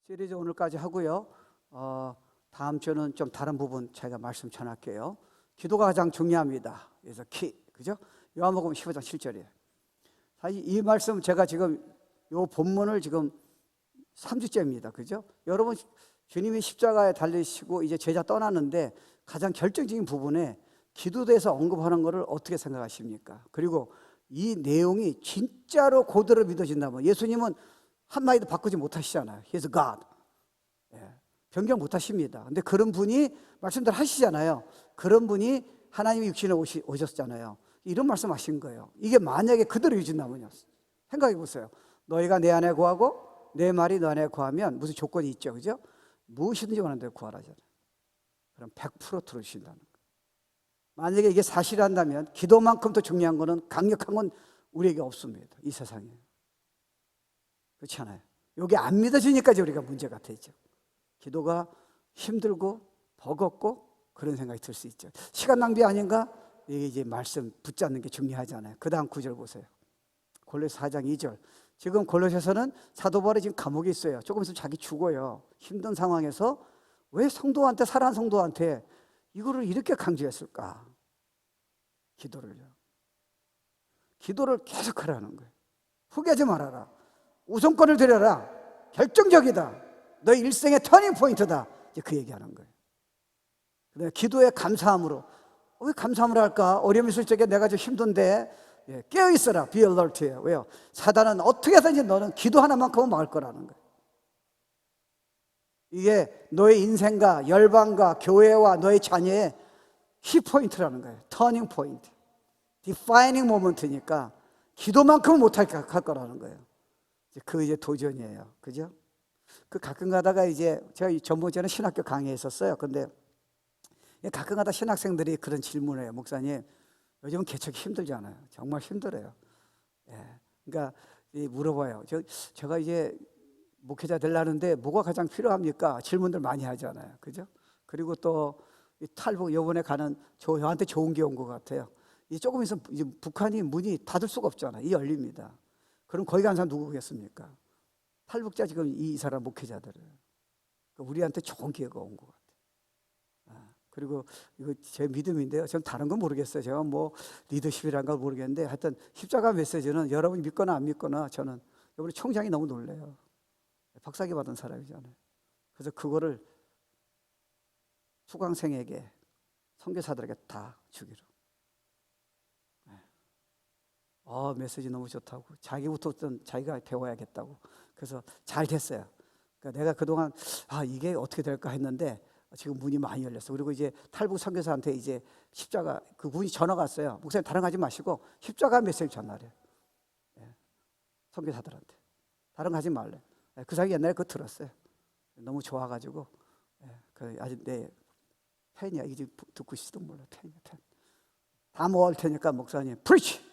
시리즈 오늘까지 하고요. 다음 주는 좀 다른 부분 제가 말씀 전할게요. 기도가 가장 중요합니다. 그래서 그죠? 요한복음 15장 7절이에요. 사실 이 말씀 제가 지금 요 본문을 지금 3주째입니다. 그죠? 여러분, 주님이 십자가에 달리시고 이제 제자 떠나는데 가장 결정적인 부분에 기도에 대해서 언급하는 것을 어떻게 생각하십니까? 그리고 이 내용이 진짜로 그대로 믿어진다면, 예수님은 한마디도 바꾸지 못하시잖아요. He is God. 변경 못하십니다. 근데 그런 분이 말씀들 하시잖아요. 그런 분이 하나님이 육신에 오셨잖아요. 이런 말씀 하신 거예요. 이게 만약에 그대로 유진다면요, 생각해 보세요. 너희가 내 안에 구하고 내 말이 너 안에 구하면 무슨 조건이 있죠, 그죠? 무엇이든지 원하는 대로 구하라잖아요. 그럼 100% 들어주신다는 거예요. 만약에 이게 사실한다면 기도만큼 더 중요한 거는, 강력한 건 우리에게 없습니다. 이 세상에. 그렇지 않아요? 이게 안 믿어지니까 우리가 문제가 되죠. 기도가 힘들고 버겁고 그런 생각이 들 수 있죠. 시간 낭비 아닌가? 이게 이제 말씀 붙잡는 게 중요하잖아요. 그 다음 9절 보세요. 골로새 4장 2절. 지금 골로새서는 사도 바울이 지금 감옥에 있어요. 조금 있으면 자기 죽어요. 힘든 상황에서 왜 성도한테, 사랑하는 성도한테 이거를 이렇게 강조했을까? 기도를 계속 하라는 거예요. 포기하지 말아라. 우선권을 드려라. 결정적이다. 너의 일생의 터닝 포인트다. 이제 그 얘기하는 거예요. 그다음에 기도의 감사함으로. 왜 감사함을 할까? 어려움이 있을 적에 내가 좀 힘든데 깨어 있어라. Be alert. 왜요? 사단은 어떻게 해서든지 너는 기도 하나만큼은 막을 거라는 거예요. 이게 너의 인생과 열방과 교회와 너의 자녀의 키포인트라는 거예요. 터닝 포인트, 디파이닝 모먼트니까 기도만큼은 못할 거라는 거예요. 그 이제 도전이에요. 그죠? 그 가끔 가다가 이제 제가 전번째는 신학교 강의했었어요. 근데 가끔 가다 신학생들이 그런 질문을 해요. 목사님, 요즘은 개척이 힘들잖아요. 정말 힘들어요. 그러니까 물어봐요. 제가 이제 목회자 되려는데 뭐가 가장 필요합니까? 질문들 많이 하잖아요. 그죠? 그리고 또 탈북 요번에 가는 저한테 좋은 게 온 것 같아요. 조금 있으면 이제 북한이 문이 닫을 수가 없잖아요. 이 열립니다. 그럼 거기 간 사람 누구겠습니까? 탈북자 지금 이 사람 목회자들은. 우리한테 좋은 기회가 온 것 같아요. 그리고 이거 제 믿음인데요. 저는 다른 건 모르겠어요. 제가 뭐 리더십이란 걸 모르겠는데 하여튼 십자가 메시지는 여러분이 믿거나 안 믿거나 저는 우리 총장이 너무 놀래요. 박사학위 받은 사람이잖아요. 그래서 그거를 수강생에게, 선교사들에게 다 주기로. 메시지 너무 좋다고. 자기부터 자기가 배워야겠다고. 그래서 잘 됐어요. 그러니까 내가 그동안 이게 어떻게 될까 했는데 지금 문이 많이 열렸어. 그리고 이제 탈북 선교사한테 이제 십자가, 그 분이 전화가 왔어요. 목사님 다른 거 하지 마시고 십자가 메시지 전하래. 선교사들한테. 다른 거 하지 말래. 그 사람이 옛날에 그거 들었어요. 너무 좋아가지고 아직 내 팬이야. 이게 지금 듣고 있을지도 몰라. 팬이야, 팬. 다 모을 테니까 목사님 프리치.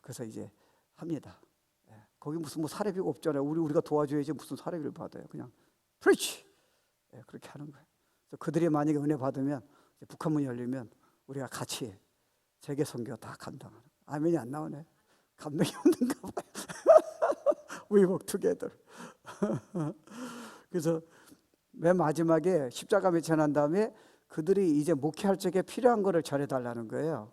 그래서 이제 합니다. 거기 무슨 사례비가 없잖아요. 우리가 도와줘야지 무슨 사례비를 받아요. 그냥 프리치. 그렇게 하는 거예요. 그래서 그들이 만약에 은혜 받으면 북한 문이 열리면 우리가 같이 세계 선교 다 감당하는. 아멘이 안 나오네. 감동이 없는가 봐요. We work together. 그래서 맨 마지막에 십자가 매천한 다음에 그들이 이제 목회할 적에 필요한 거를 전해달라는 거예요.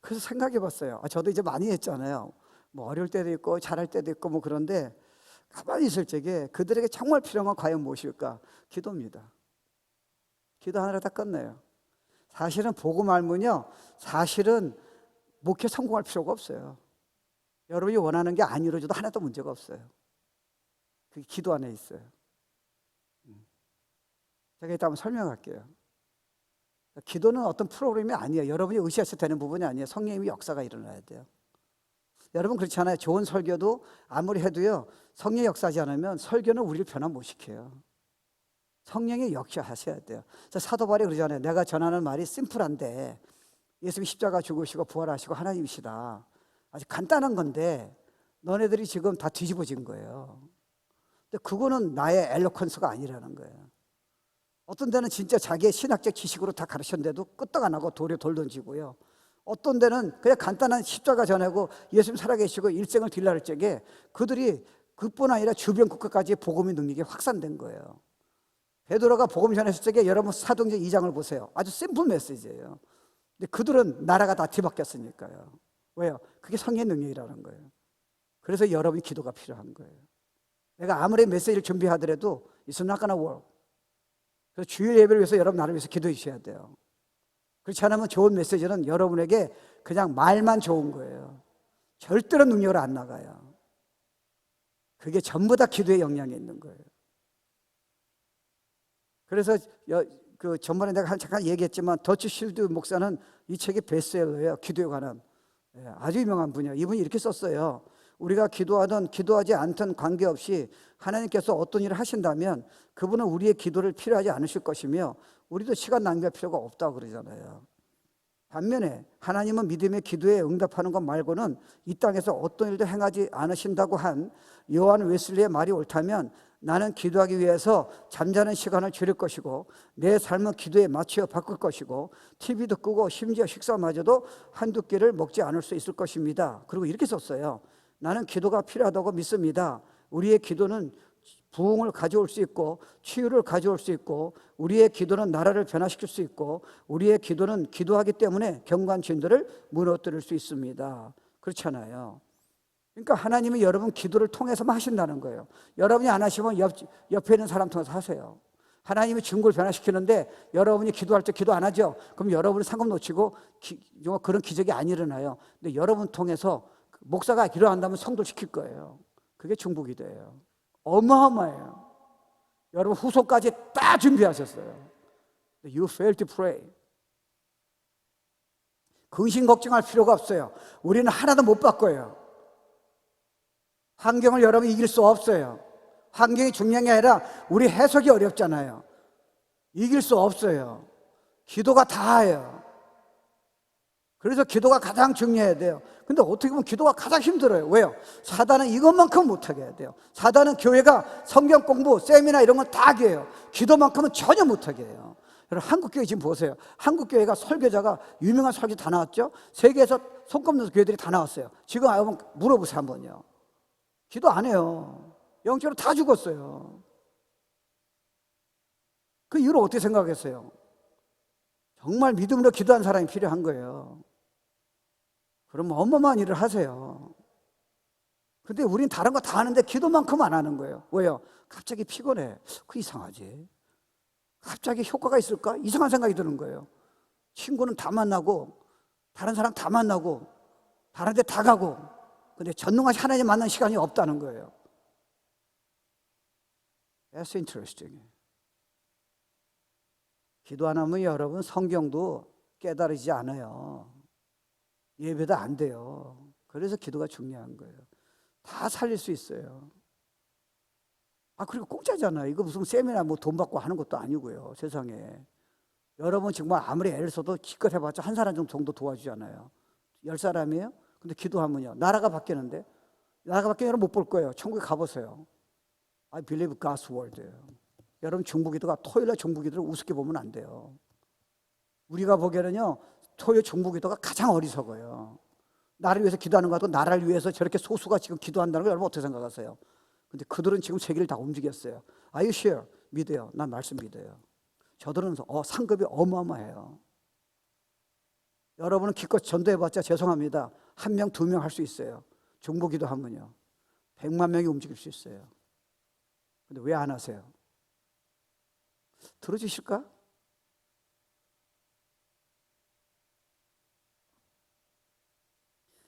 그래서 생각해 봤어요. 저도 이제 많이 했잖아요. 뭐 어려울 때도 있고 잘할 때도 있고 뭐 그런데 가만히 있을 적에 그들에게 정말 필요한 건 과연 무엇일까? 기도입니다. 기도 하나로 다 끝내요. 사실은 복음 알면요, 사실은 목회 성공할 필요가 없어요. 여러분이 원하는 게 안 이루어져도 하나도 문제가 없어요. 그게 기도 안에 있어요. 제가 이따 한번 설명할게요. 기도는 어떤 프로그램이 아니에요. 여러분이 의식해서 되는 부분이 아니에요. 성령님의 역사가 일어나야 돼요. 여러분 그렇지 않아요? 좋은 설교도 아무리 해도요, 성령이 역사하지 않으면 설교는 우리를 변화 못 시켜요. 성령이 역사하셔야 돼요. 사도 바울이 그러잖아요. 내가 전하는 말이 심플한데 예수님이 십자가 죽으시고 부활하시고 하나님이시다. 아주 간단한 건데 너네들이 지금 다 뒤집어진 거예요. 근데 그거는 나의 엘로컨스가 아니라는 거예요. 어떤 데는 진짜 자기의 신학적 지식으로 다 가르쳤는데도 끄떡 안 하고 돌에 돌 던지고요. 어떤 데는 그냥 간단한 십자가 전하고 예수님 살아계시고 일생을 딜라를 적에 그들이 그뿐 아니라 주변 국가까지 복음의 능력이 확산된 거예요. 베드로가 복음 전했을 적에 여러분 사도행전 2장을 보세요. 아주 심플 메시지예요. 근데 그들은 나라가 다 뒤바뀌었으니까요. 왜요? 그게 성령의 능력이라는 거예요. 그래서 여러분이 기도가 필요한 거예요. 내가 아무리 메시지를 준비하더라도 It's not gonna work. 그래서 주일 예배를 위해서 여러분 나를 위해서 기도해 주셔야 돼요. 그렇지 않으면 좋은 메시지는 여러분에게 그냥 말만 좋은 거예요. 절대로 능력으로 안 나가요. 그게 전부 다 기도의 영향이 있는 거예요. 그래서 그 전번에 내가 잠깐 얘기했지만 더치 쉴드 목사는 이 책이 베스트셀러예요. 기도에 관한 아주 유명한 분이에요. 이분이 이렇게 썼어요. 우리가 기도하든 기도하지 않든 관계없이 하나님께서 어떤 일을 하신다면 그분은 우리의 기도를 필요하지 않으실 것이며 우리도 시간 낭비할 필요가 없다고 그러잖아요. 반면에 하나님은 믿음의 기도에 응답하는 것 말고는 이 땅에서 어떤 일도 행하지 않으신다고 한 요한 웨슬리의 말이 옳다면 나는 기도하기 위해서 잠자는 시간을 줄일 것이고 내 삶은 기도에 맞춰 바꿀 것이고 TV도 끄고 심지어 식사마저도 한두 끼를 먹지 않을 수 있을 것입니다. 그리고 이렇게 썼어요. 나는 기도가 필요하다고 믿습니다. 우리의 기도는 부흥을 가져올 수 있고 치유를 가져올 수 있고 우리의 기도는 나라를 변화시킬 수 있고 우리의 기도는 기도하기 때문에 경관진들을 무너뜨릴 수 있습니다. 그렇잖아요. 그러니까 하나님이 여러분 기도를 통해서만 하신다는 거예요. 여러분이 안 하시면 옆에 있는 사람 통해서 하세요. 하나님이 중국을 변화시키는데 여러분이 기도할 때 기도 안 하죠? 그럼 여러분이 상금 놓치고 그런 기적이 안 일어나요. 근데 여러분 통해서 목사가 기도한다면 성도를 시킬 거예요. 그게 중보기도예요. 어마어마해요. 여러분 후손까지 다 준비하셨어요. You fail to pray. 근심 걱정할 필요가 없어요. 우리는 하나도 못 바꿔요. 환경을 여러분이 이길 수 없어요. 환경이 중요한 게 아니라 우리 해석이 어렵잖아요. 이길 수 없어요. 기도가 다예요. 그래서 기도가 가장 중요해야 돼요. 근데 어떻게 보면 기도가 가장 힘들어요. 왜요? 사단은 이것만큼 못하게 해야 돼요. 사단은 교회가 성경 공부, 세미나 이런 건 다 하게 해요. 기도만큼은 전혀 못하게 해요. 여러분 한국교회 지금 보세요. 한국교회가 설교자가 유명한 설교 다 나왔죠? 세계에서 손꼽는 교회들이 다 나왔어요. 지금 한번 물어보세요 한번요. 기도 안 해요. 영적으로 다 죽었어요. 그 이유를 어떻게 생각했어요? 정말 믿음으로 기도한 사람이 필요한 거예요. 그럼 어마어마한 일을 하세요. 근데 우린 다른 거 다 하는데 기도만큼 안 하는 거예요. 왜요? 갑자기 피곤해. 그 이상하지. 갑자기 효과가 있을까? 이상한 생각이 드는 거예요. 친구는 다 만나고 다른 사람 다 만나고 다른 데 다 가고 근데 전능하신 하나님 만난 시간이 없다는 거예요. That's interesting. 기도 안 하면 여러분 성경도 깨달으지 않아요. 예배도 안 돼요. 그래서 기도가 중요한 거예요. 다 살릴 수 있어요. 그리고 공짜잖아요. 이거 무슨 세미나 뭐 돈 받고 하는 것도 아니고요. 세상에. 여러분 정말 아무리 애를 써도 기껏 해봤자 한 사람 정도 도와주잖아요. 10사람이에요? 근데 기도하면요. 나라가 바뀌는데? 나라가 바뀌면 여러분 못 볼 거예요. 천국에 가보세요. I believe God's word예요. 여러분 중보기도가 토요일날 중보기도를 우습게 보면 안 돼요. 우리가 보기에는요. 토요일 중보기도가 가장 어리석어요. 나를 위해서 기도하는 것도 나라를 위해서 저렇게 소수가 지금 기도한다는 걸 여러분 어떻게 생각하세요? 근데 그들은 지금 세계를 다 움직였어요. Are you sure? 믿어요. 난 말씀 믿어요. 저들은 상급이 어마어마해요. 여러분은 기껏 전도해봤자 죄송합니다. 1명, 2명 할 수 있어요. 중보기도 하면요. 100만 명이 움직일 수 있어요. 근데 왜 안 하세요? 들어주실까?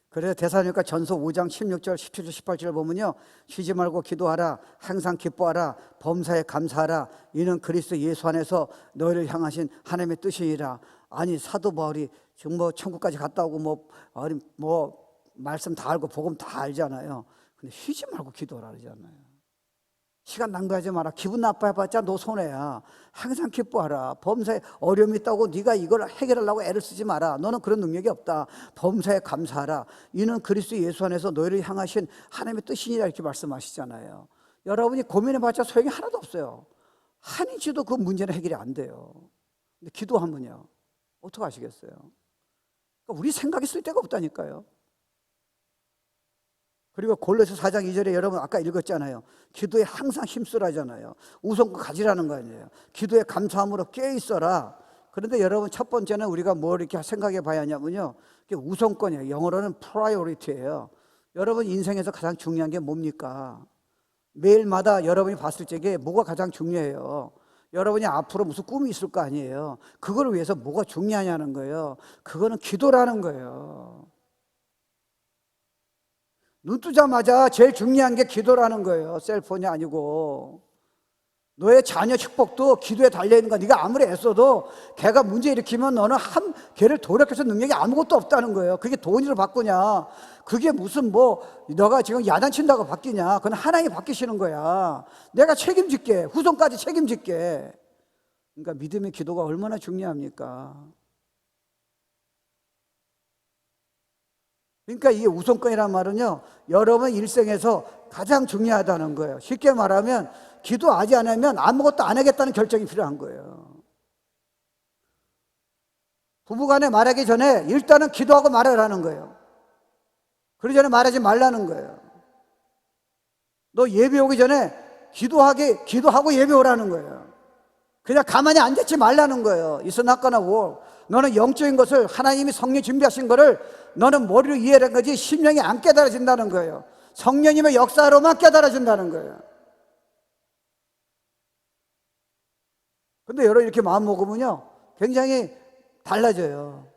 그래서 데살로니가 전서 5장 16절, 17절, 18절 보면요. 쉬지 말고 기도하라. 항상 기뻐하라. 범사에 감사하라. 이는 그리스도 예수 안에서 너희를 향하신 하나님의 뜻이니라. 아니 사도 바울이 지금 천국까지 갔다 오고 말씀 다 알고 복음 다 알잖아요. 근데 쉬지 말고 기도하라 그러잖아요. 시간 낭비하지 마라. 기분 나빠해봤자 너 손해야. 항상 기뻐하라. 범사에 어려움이 있다고 네가 이걸 해결하려고 애를 쓰지 마라. 너는 그런 능력이 없다. 범사에 감사하라. 이는 그리스도 예수 안에서 너희를 향하신 하나님의 뜻이니라 이렇게 말씀하시잖아요. 여러분이 고민해봤자 소용이 하나도 없어요. 한인치도 그 문제는 해결이 안 돼요. 근데 기도하면요. 어떻게 하시겠어요? 그러니까 우리 생각이 쓸 데가 없다니까요. 그리고 골로새 4장 2절에 여러분 아까 읽었잖아요. 기도에 항상 힘쓰라잖아요. 우선권 가지라는 거 아니에요. 기도에 감사함으로 깨어있어라. 그런데 여러분 첫 번째는 우리가 뭘 이렇게 생각해 봐야 하냐면요, 우선권이에요. 영어로는 priority예요. 여러분 인생에서 가장 중요한 게 뭡니까? 매일마다 여러분이 봤을 적에 뭐가 가장 중요해요? 여러분이 앞으로 무슨 꿈이 있을 거 아니에요. 그걸 위해서 뭐가 중요하냐는 거예요. 그거는 기도라는 거예요. 눈 뜨자마자 제일 중요한 게 기도라는 거예요. 셀폰이 아니고. 너의 자녀 축복도 기도에 달려있는 거야. 네가 아무리 애써도 걔가 문제 일으키면 너는 걔를 돌이켜서 능력이 아무것도 없다는 거예요. 그게 돈으로 바꾸냐, 그게 무슨 너가 지금 야단친다고 바뀌냐, 그건 하나님이 바뀌시는 거야. 내가 책임질게, 후손까지 책임질게. 그러니까 믿음의 기도가 얼마나 중요합니까? 그러니까 이게 우선권이란 말은요, 여러분 일생에서 가장 중요하다는 거예요. 쉽게 말하면 기도하지 않으면 아무것도 안 하겠다는 결정이 필요한 거예요. 부부간에 말하기 전에 일단은 기도하고 말하라는 거예요. 그러기 전에 말하지 말라는 거예요. 너 예배 오기 전에 기도하고 예배 오라는 거예요. 그냥 가만히 앉았지 말라는 거예요. It's not gonna work. 너는 영적인 것을 하나님이 성령 준비하신 거를 너는 머리로 이해한 거지 심령이 안 깨달아진다는 거예요. 성령님의 역사로만 깨달아진다는 거예요. 근데 여러분 이렇게 마음 먹으면요, 굉장히 달라져요.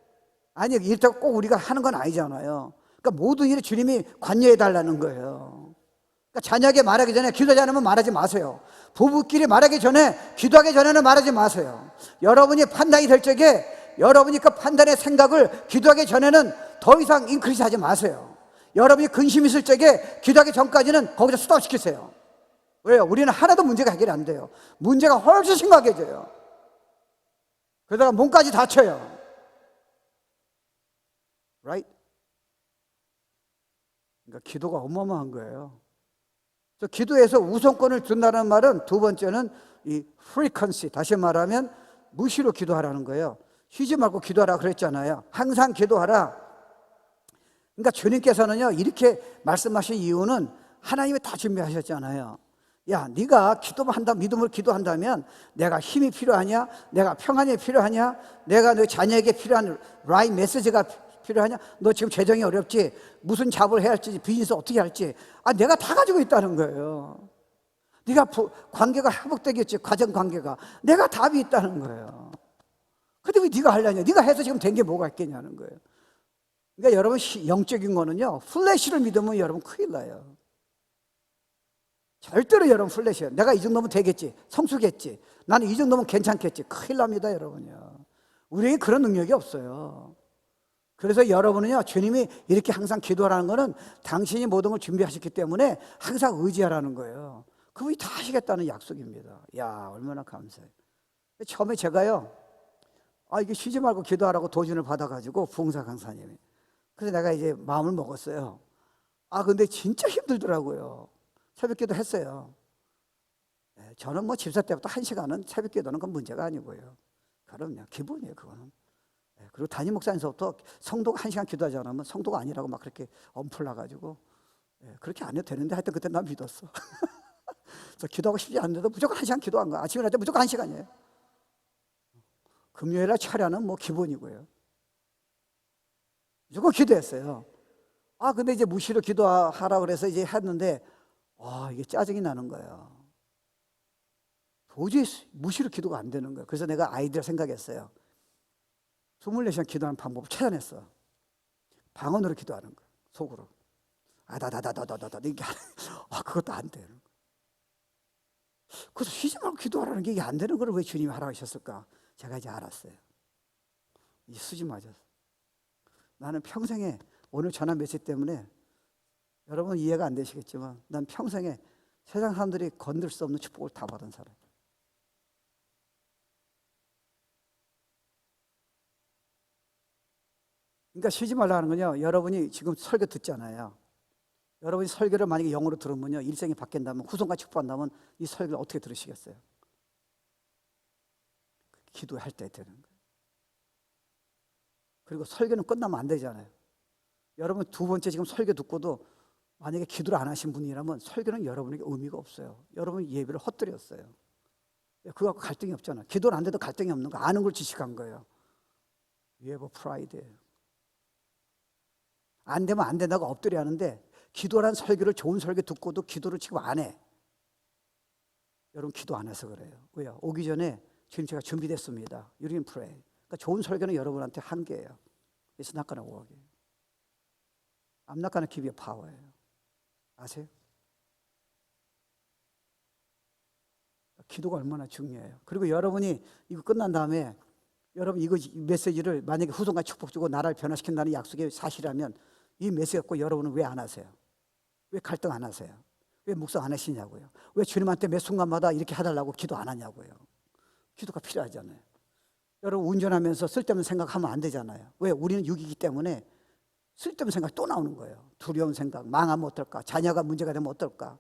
아니, 이렇다고 꼭 우리가 하는 건 아니잖아요. 그러니까 모든 일에 주님이 관여해 달라는 거예요. 그러니까 자녀에게 말하기 전에 기도하지 않으면 말하지 마세요. 부부끼리 말하기 전에, 기도하기 전에는 말하지 마세요. 여러분이 판단이 될 적에 여러분이 그 판단의 생각을 기도하기 전에는 더 이상 인크리스 하지 마세요. 여러분이 근심 있을 적에 기도하기 전까지는 거기서 스톱시키세요. 왜요? 우리는 하나도 문제가 해결이 안 돼요. 문제가 훨씬 심각해져요. 그러다가 몸까지 다쳐요. Right? 그러니까 기도가 어마어마한 거예요. 그래서 기도에서 우선권을 준다는 말은 두 번째는 이 frequency, 다시 말하면 무시로 기도하라는 거예요. 쉬지 말고 기도하라 그랬잖아요. 항상 기도하라. 그러니까 주님께서는요, 이렇게 말씀하신 이유는 하나님이 다 준비하셨잖아요. 야, 네가 기도만 한다, 믿음으로 기도한다면 내가 힘이 필요하냐? 내가 평안이 필요하냐? 내가 너 자녀에게 필요한 right 메시지가 필요하냐? 너 지금 재정이 어렵지? 무슨 잡을 해야 할지, 비즈니스 어떻게 할지, 내가 다 가지고 있다는 거예요. 네가 관계가 회복되겠지, 가정 관계가. 내가 답이 있다는 거예요. 근데 왜 네가 하려냐? 네가 해서 지금 된 게 뭐가 있겠냐는 거예요. 그러니까 여러분 영적인 거는요, 플래시를 믿으면 여러분 큰일 나요. 절대로 여러분 플래시예요. 내가 이 정도면 되겠지, 성수겠지, 나는 이 정도면 괜찮겠지. 큰일 납니다 여러분요. 우리에게 그런 능력이 없어요. 그래서 여러분은요, 주님이 이렇게 항상 기도하라는 거는 당신이 모든 걸 준비하셨기 때문에 항상 의지하라는 거예요. 그분이 다 하시겠다는 약속입니다. 야, 얼마나 감사해요. 처음에 제가요, 이게 쉬지 말고 기도하라고 도전을 받아가지고 부흥사 강사님이. 그래서 내가 이제 마음을 먹었어요. 근데 진짜 힘들더라고요. 새벽 기도 했어요. 저는 집사 때부터 1시간은 새벽 기도는 건 문제가 아니고요. 그럼요, 기본이에요, 그거는. 그리고 담임 목사님서부터 성도가 1시간 기도하지 않으면 성도가 아니라고 막 그렇게 엄풀나가지고, 그렇게 안 해도 되는데 하여튼 그때 난 믿었어. 그래서 기도하고 싶지 않는데도 무조건 1시간 기도한 거야. 아침에 날 때 무조건 1시간이에요. 금요일날 차려는 기본이고요. 무조건 기도했어요. 근데 이제 무시로 기도하라 그래서 이제 했는데, 이게 짜증이 나는 거예요. 도저히 무시로 기도가 안 되는 거예요. 그래서 내가 아이디어 생각했어요. 24시간 기도하는 방법을 찾아냈어. 방언으로 기도하는 거예요. 속으로. 이게 그것도 안 되는 거예요. 그래서 쉬지 말고 기도하라는 게 이게 안 되는 걸 왜 주님이 하라고 하셨을까? 제가 이제 알았어요. 이 수지 맞았어. 나는 평생에 오늘 전한 메시지 때문에 여러분 이해가 안 되시겠지만 난 평생에 세상 사람들이 건들 수 없는 축복을 다 받은 사람. 그러니까 쉬지 말라는 건요, 여러분이 지금 설교 듣잖아요. 여러분이 설교를 만약에 영어로 들으면요, 일생이 바뀐다면, 후손과 축복한다면 이 설교를 어떻게 들으시겠어요? 기도할 때 되는 거예요. 그리고 설교는 끝나면 안 되잖아요. 여러분 두 번째 지금 설교 듣고도 만약에 기도를 안 하신 분이라면 설교는 여러분에게 의미가 없어요. 여러분 예배를 헛들였어요. 그거 갖고 갈등이 없잖아. 기도는 안 돼도 갈등이 없는 거 아는 걸 지식한 거예요. You have a pride. 안 되면 안 된다고 엎드려 하는데 기도란 설교를 좋은 설교 듣고도 기도를 지금 안 해. 여러분 기도 안 해서 그래요. 왜요? 오기 전에 지금 제가 준비됐습니다. You can pray. 그러니까 좋은 설교는 여러분한테 한계예요. It's not gonna work. I'm not gonna give you power예요. 아세요? 기도가 얼마나 중요해요. 그리고 여러분이 이거 끝난 다음에 여러분 이거 메시지를 만약에 후손과 축복 주고 나라를 변화시킨다는 약속이 사실이라면 이 메시지 갖고 여러분은 왜 안 하세요? 왜 갈등 안 하세요? 왜 묵상 안 하시냐고요? 왜 주님한테 매 순간마다 이렇게 해달라고 기도 안 하냐고요? 기도가 필요하잖아요. 여러분 운전하면서 쓸데없는 생각하면 안 되잖아요. 왜? 우리는 육이기 때문에 쓸데없는 생각 또 나오는 거예요. 두려운 생각, 망하면 어떨까? 자녀가 문제가 되면 어떨까?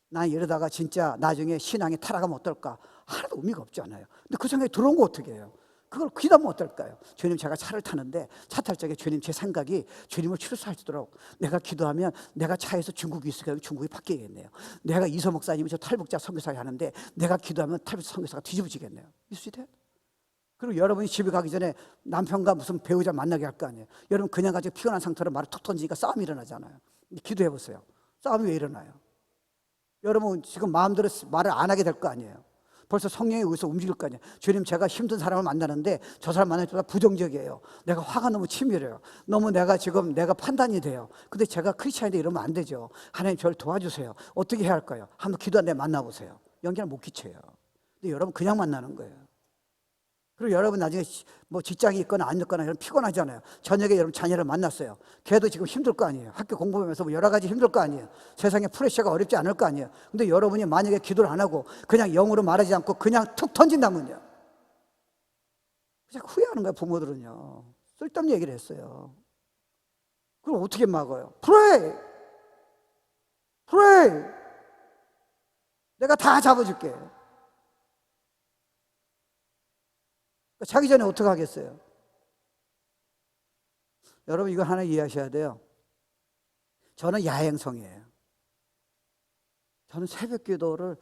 난 이러다가 진짜 나중에 신앙이 타락하면 어떨까? 하나도 의미가 없잖아요. 근데 그 생각이 들어온 거 어떻게 해요? 그걸 기도하면 어떨까요? 주님, 제가 차를 타는데 차 탈 적에 주님 제 생각이 주님을 출소하시도록 내가 기도하면 내가 차에서 중국이 있으니까 중국이 바뀌겠네요. 내가 이서 목사님이 저 탈북자 선교사를 하는데 내가 기도하면 탈북자 선교사가 뒤집어지겠네요. 있으시대? 그리고 여러분이 집에 가기 전에 남편과 무슨 배우자 만나게 할 거 아니에요. 여러분 그냥 가지고 피곤한 상태로 말을 툭 던지니까 싸움이 일어나잖아요. 기도해 보세요. 싸움이 왜 일어나요? 여러분 지금 마음대로 말을 안 하게 될 거 아니에요. 벌써 성령에 의해서 움직일 거 아니에요. 주님, 제가 힘든 사람을 만나는데 저 사람 만날 때보다 부정적이에요. 내가 화가 너무 치밀해요. 너무 내가 지금 내가 판단이 돼요. 근데 제가 크리스찬인데 이러면 안 되죠. 하나님 저를 도와주세요. 어떻게 해야 할까요? 한번 기도한 데 만나보세요. 연기를 못 끼쳐요. 근데 여러분 그냥 만나는 거예요. 그리고 여러분 나중에 뭐 직장이 있거나 안 있거나 여러분 피곤하잖아요. 저녁에 여러분 자녀를 만났어요. 걔도 지금 힘들 거 아니에요. 학교 공부하면서 뭐 여러 가지 힘들 거 아니에요. 세상에 프레셔가 어렵지 않을 거 아니에요. 근데 여러분이 만약에 기도를 안 하고 그냥 영으로 말하지 않고 그냥 툭 던진다면요. 그냥 후회하는 거예요. 부모들은요. 쓸데없는 얘기를 했어요. 그럼 어떻게 막아요? Pray! Pray! 내가 다 잡아줄게. 자기 전에 어떻게 하겠어요? 여러분 이거 하나 이해하셔야 돼요. 저는 야행성이에요. 저는 새벽 기도를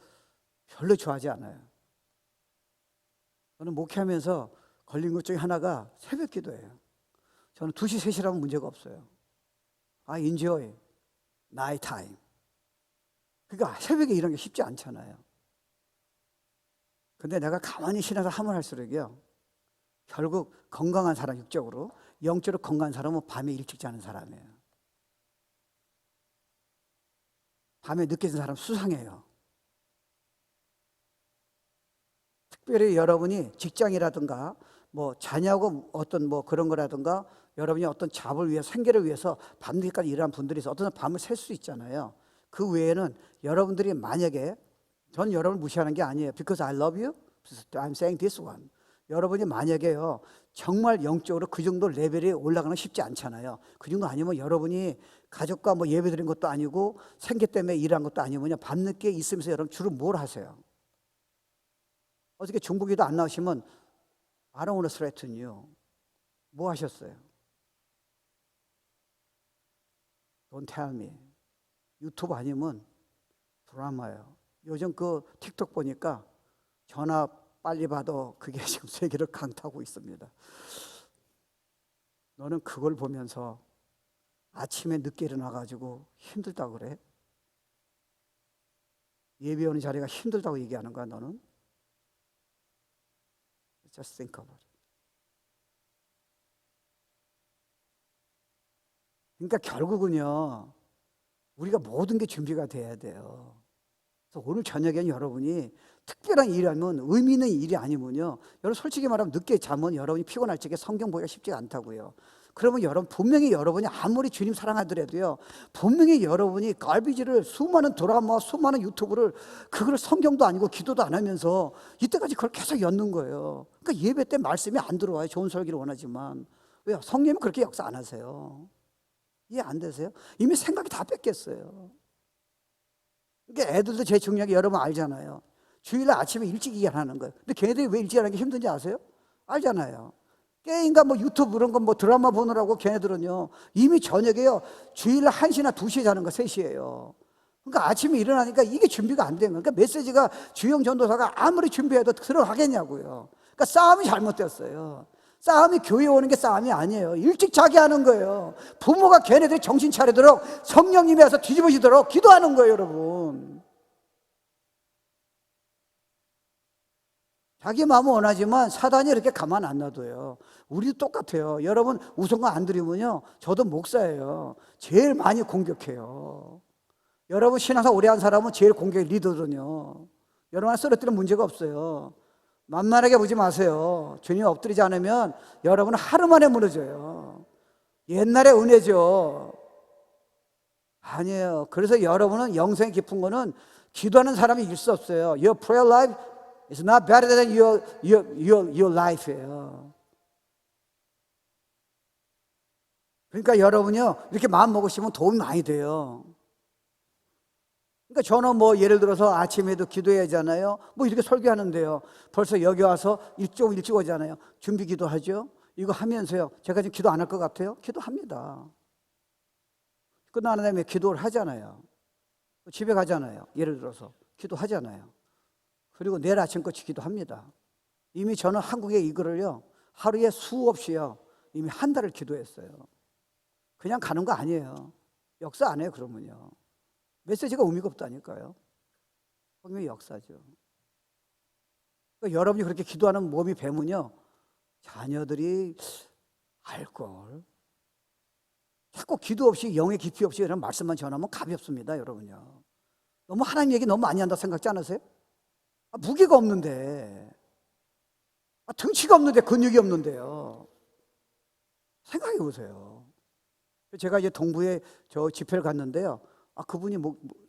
별로 좋아하지 않아요. 저는 목회하면서 걸린 것 중에 하나가 새벽 기도예요. 저는 2시, 3시라면 문제가 없어요. I enjoy night time. 그러니까 새벽에 이런 게 쉽지 않잖아요. 근데 내가 가만히 신앙을 하면 할수록요, 결국 건강한 사람, 육적으로 영적으로 건강한 사람은 밤에 일찍 자는 사람이에요. 밤에 늦게 자는 사람 수상해요. 특별히 여러분이 직장이라든가 뭐 자녀하고 어떤 뭐 그런 거라든가 여러분이 어떤 잡을 위해 생계를 위해서 밤늦게까지 일하는 분들이 있어. 어떤 밤을 샐 수 있잖아요. 그 외에는 여러분들이 만약에, 전 여러분을 무시하는 게 아니에요. Because I love you, I'm saying this one. 여러분이 만약에요, 정말 영적으로 그 정도 레벨이 올라가는 건 쉽지 않잖아요. 그 정도 아니면 여러분이 가족과 뭐 예배 드린 것도 아니고 생계 때문에 일한 것도 아니면요, 밤늦게 있으면서 여러분 주로 뭘 하세요? 어저께 중국에도 안 나오시면 I don't want to threaten you. 뭐 하셨어요? Don't tell me. 유튜브 아니면 드라마예요. 요즘 그 틱톡 보니까 전화 빨리 받아, 그게 지금 세계를 강타하고 있습니다. 너는 그걸 보면서 아침에 늦게 일어나가지고 힘들다고 그래? 예배 오는 자리가 힘들다고 얘기하는 거야, 너는? Just think about it. 그러니까 결국은요, 우리가 모든 게 준비가 돼야 돼요. 그래서 오늘 저녁에는 여러분이 특별한 일하면 의미 있는 일이 아니면요, 여러분 솔직히 말하면 늦게 자면 여러분이 피곤할 적에 성경 보기가 쉽지가 않다고요. 그러면 여러분 분명히 여러분이 아무리 주님 사랑하더라도요, 분명히 여러분이 갈비지를 수많은 드라마, 수많은 유튜브를 그걸 성경도 아니고 기도도 안 하면서 이때까지 그걸 계속 엮는 거예요. 그러니까 예배 때 말씀이 안 들어와요. 좋은 설교를 원하지만. 왜요? 성령님은 그렇게 역사 안 하세요. 이해 안 되세요? 이미 생각이 다 뺏겼어요. 그러니까 애들도 제 중요하게 여러분 알잖아요. 주일날 아침에 일찍 일하는 거예요. 근데 걔네들이 왜 일찍 일하는 게 힘든지 아세요? 알잖아요. 게임과 뭐 유튜브 이런 거 뭐 드라마 보느라고 걔네들은요, 이미 저녁에요, 주일 1시나 2시에 자는 거 3시예요. 그러니까 아침에 일어나니까 이게 준비가 안 된 거예요. 그러니까 메시지가 주영 전도사가 아무리 준비해도 들어가겠냐고요. 그러니까 싸움이 잘못됐어요. 싸움이 교회에 오는 게 싸움이 아니에요. 일찍 자게 하는 거예요. 부모가 걔네들이 정신 차리도록, 성령님이 와서 뒤집어지도록 기도하는 거예요, 여러분. 자기 마음은 원하지만 사단이 이렇게 가만 안 놔둬요. 우리도 똑같아요. 여러분 우선과 안 드리면요, 저도 목사예요. 제일 많이 공격해요. 여러분 신앙생활 오래 한 사람은 제일 공격 리더거든요. 여러분을 쓰러뜨리는 문제가 없어요. 만만하게 보지 마세요. 주님 엎드리지 않으면 여러분은 하루 만에 무너져요. 옛날의 은혜죠. 아니에요. 그래서 여러분은 영생이 깊은 거는 기도하는 사람이 이길 수 없어요. Your prayer life is not better than your life예요. 그러니까 여러분요, 이렇게 마음 먹으시면 도움이 많이 돼요. 그러니까 저는 뭐 예를 들어서 아침에도 기도해야 하잖아요. 뭐 이렇게 설교하는데요, 벌써 여기 와서 일찍 오잖아요. 준비 기도하죠. 이거 하면서요, 제가 지금 기도 안 할 것 같아요? 기도합니다. 끝나는 다음에 기도를 하잖아요. 집에 가잖아요. 예를 들어서 기도하잖아요. 그리고 내일 아침까지 기도합니다. 이미 저는 한국에 이거를요, 하루에 수없이요, 이미 한 달을 기도했어요. 그냥 가는 거 아니에요. 역사 안 해요. 그러면요, 메시지가 의미가 없다니까요. 분명히 역사죠. 그러니까 여러분이 그렇게 기도하는 몸이 배면요, 자녀들이 알걸. 자꾸 기도 없이, 영의 깊이 없이 이런 말씀만 전하면 가볍습니다, 여러분요. 너무 하나님 얘기 너무 많이 한다 생각지 않으세요? 무게가 없는데, 등치가 없는데, 근육이 없는데요. 생각해 보세요. 제가 이제 동부에 저 집회를 갔는데요, 그분이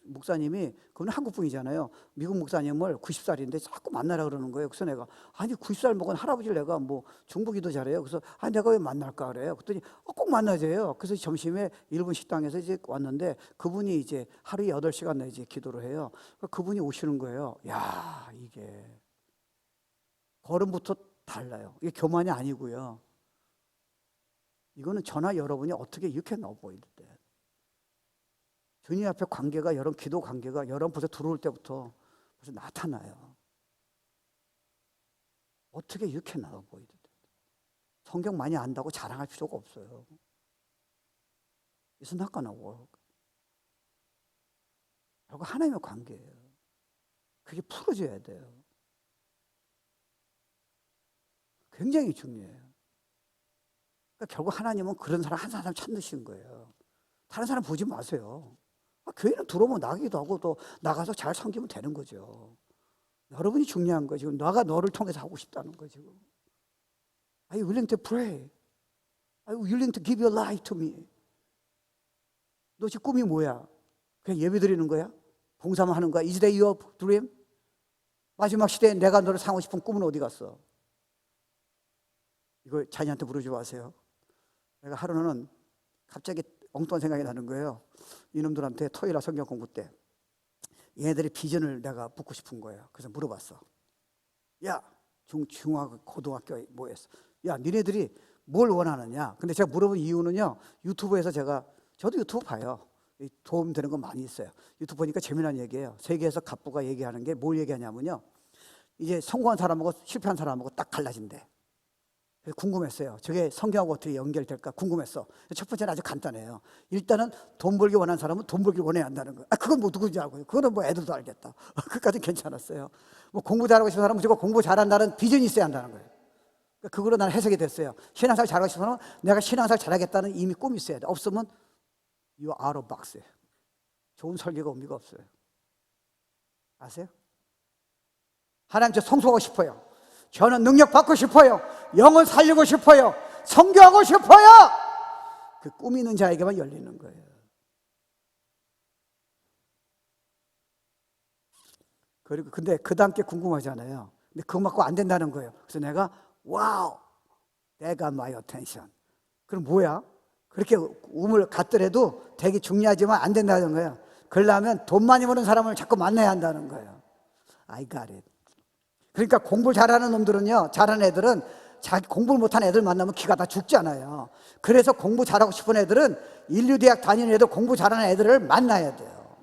목사님이, 그분은 한국 분이잖아요. 미국 목사님을 90살인데 자꾸 만나라 그러는 거예요. 그래서 내가, 아니 90살 먹은 할아버지를 내가 뭐 중보기도 잘해요. 그래서 내가 왜 만날까 그래요. 그랬더니 꼭 만나재요. 그래서 점심에 일본 식당에서 이제 왔는데, 그분이 이제 하루에 8시간 내지 기도를 해요. 그분이 오시는 거예요. 야, 이게 걸음부터 달라요. 이게 교만이 아니고요, 이거는 저나 여러분이 어떻게 이렇게 넣어 보이는데, 주님 앞에 관계가, 여러분 기도 관계가 여러분 벌써 들어올 때부터 벌써 나타나요. 어떻게 이렇게 나와 보이는데, 성경 많이 안다고 자랑할 필요가 없어요. It's not gonna work. 결국 하나님의 관계예요. 그게 풀어져야 돼요. 굉장히 중요해요. 그러니까 결국 하나님은 그런 사람 한 사람 찾으신 거예요. 다른 사람 보지 마세요. 교회는 들어오면 나가기도 하고 또 나가서 잘 섬기면 되는 거죠. 여러분이 중요한 거죠. 나가 너를 통해서 하고 싶다는 거죠. Are you willing to pray? Are you willing to give your life to me? 너 지금 꿈이 뭐야? 그냥 예배 드리는 거야? 봉사만 하는 거야? Is that your dream? 마지막 시대에 내가 너를 상하고 싶은 꿈은 어디 갔어? 이거 자녀한테 물어주지 마세요. 내가 하루는 갑자기 엉뚱한 생각이 나는 거예요. 이놈들한테 토요일날 성경 공부 때 얘네들의 비전을 내가 묻고 싶은 거예요. 그래서 물어봤어. 야, 중학교, 고등학교 뭐 했어? 야, 니네들이 뭘 원하느냐? 근데 제가 물어본 이유는요, 유튜브에서 저도 유튜브 봐요. 도움되는 거 많이 있어요. 유튜브 보니까 재미난 얘기예요. 세계에서 갑부가 얘기하는 게 뭘 얘기하냐면요, 이제 성공한 사람하고 실패한 사람하고 딱 갈라진대. 궁금했어요. 저게 성경하고 어떻게 연결될까 궁금했어. 첫 번째는 아주 간단해요. 일단은 돈 벌기 원하는 사람은 돈 벌기 원해야 한다는 거예요. 그건 뭐 누군지 알고요. 그거는 뭐 애들도 알겠다. 그까지는 괜찮았어요. 뭐 공부 잘하고 싶은 사람은 무조건 공부 잘한다는 비전이 있어야 한다는 거예요. 그거로 나는 해석이 됐어요. 신앙생활 잘하고 싶은 사람은 내가 신앙생활 잘하겠다는 이미 꿈이 있어야 돼. 없으면 you are out of box. 좋은 설교가 의미가 없어요. 아세요? 하나님, 저 성숙하고 싶어요. 저는 능력 받고 싶어요. 영을 살리고 싶어요. 선교하고 싶어요. 그 꿈 있는 자에게만 열리는 거예요. 그리고 근데 그 다음 게 궁금하잖아요. 근데 그거 맞고 안 된다는 거예요. 그래서 내가 와우, 내가 my attention. 그럼 뭐야? 그렇게 꿈을 갖더라도 되게 중요하지만 안 된다는 거예요. 그러려면 돈 많이 버는 사람을 자꾸 만나야 한다는 거예요. I got it. 그러니까 공부 잘하는 놈들은요, 잘하는 애들은 자기 공부를 못하는 애들 만나면 기가 다 죽잖아요. 그래서 공부 잘하고 싶은 애들은 인류대학 다니는 애들, 공부 잘하는 애들을 만나야 돼요.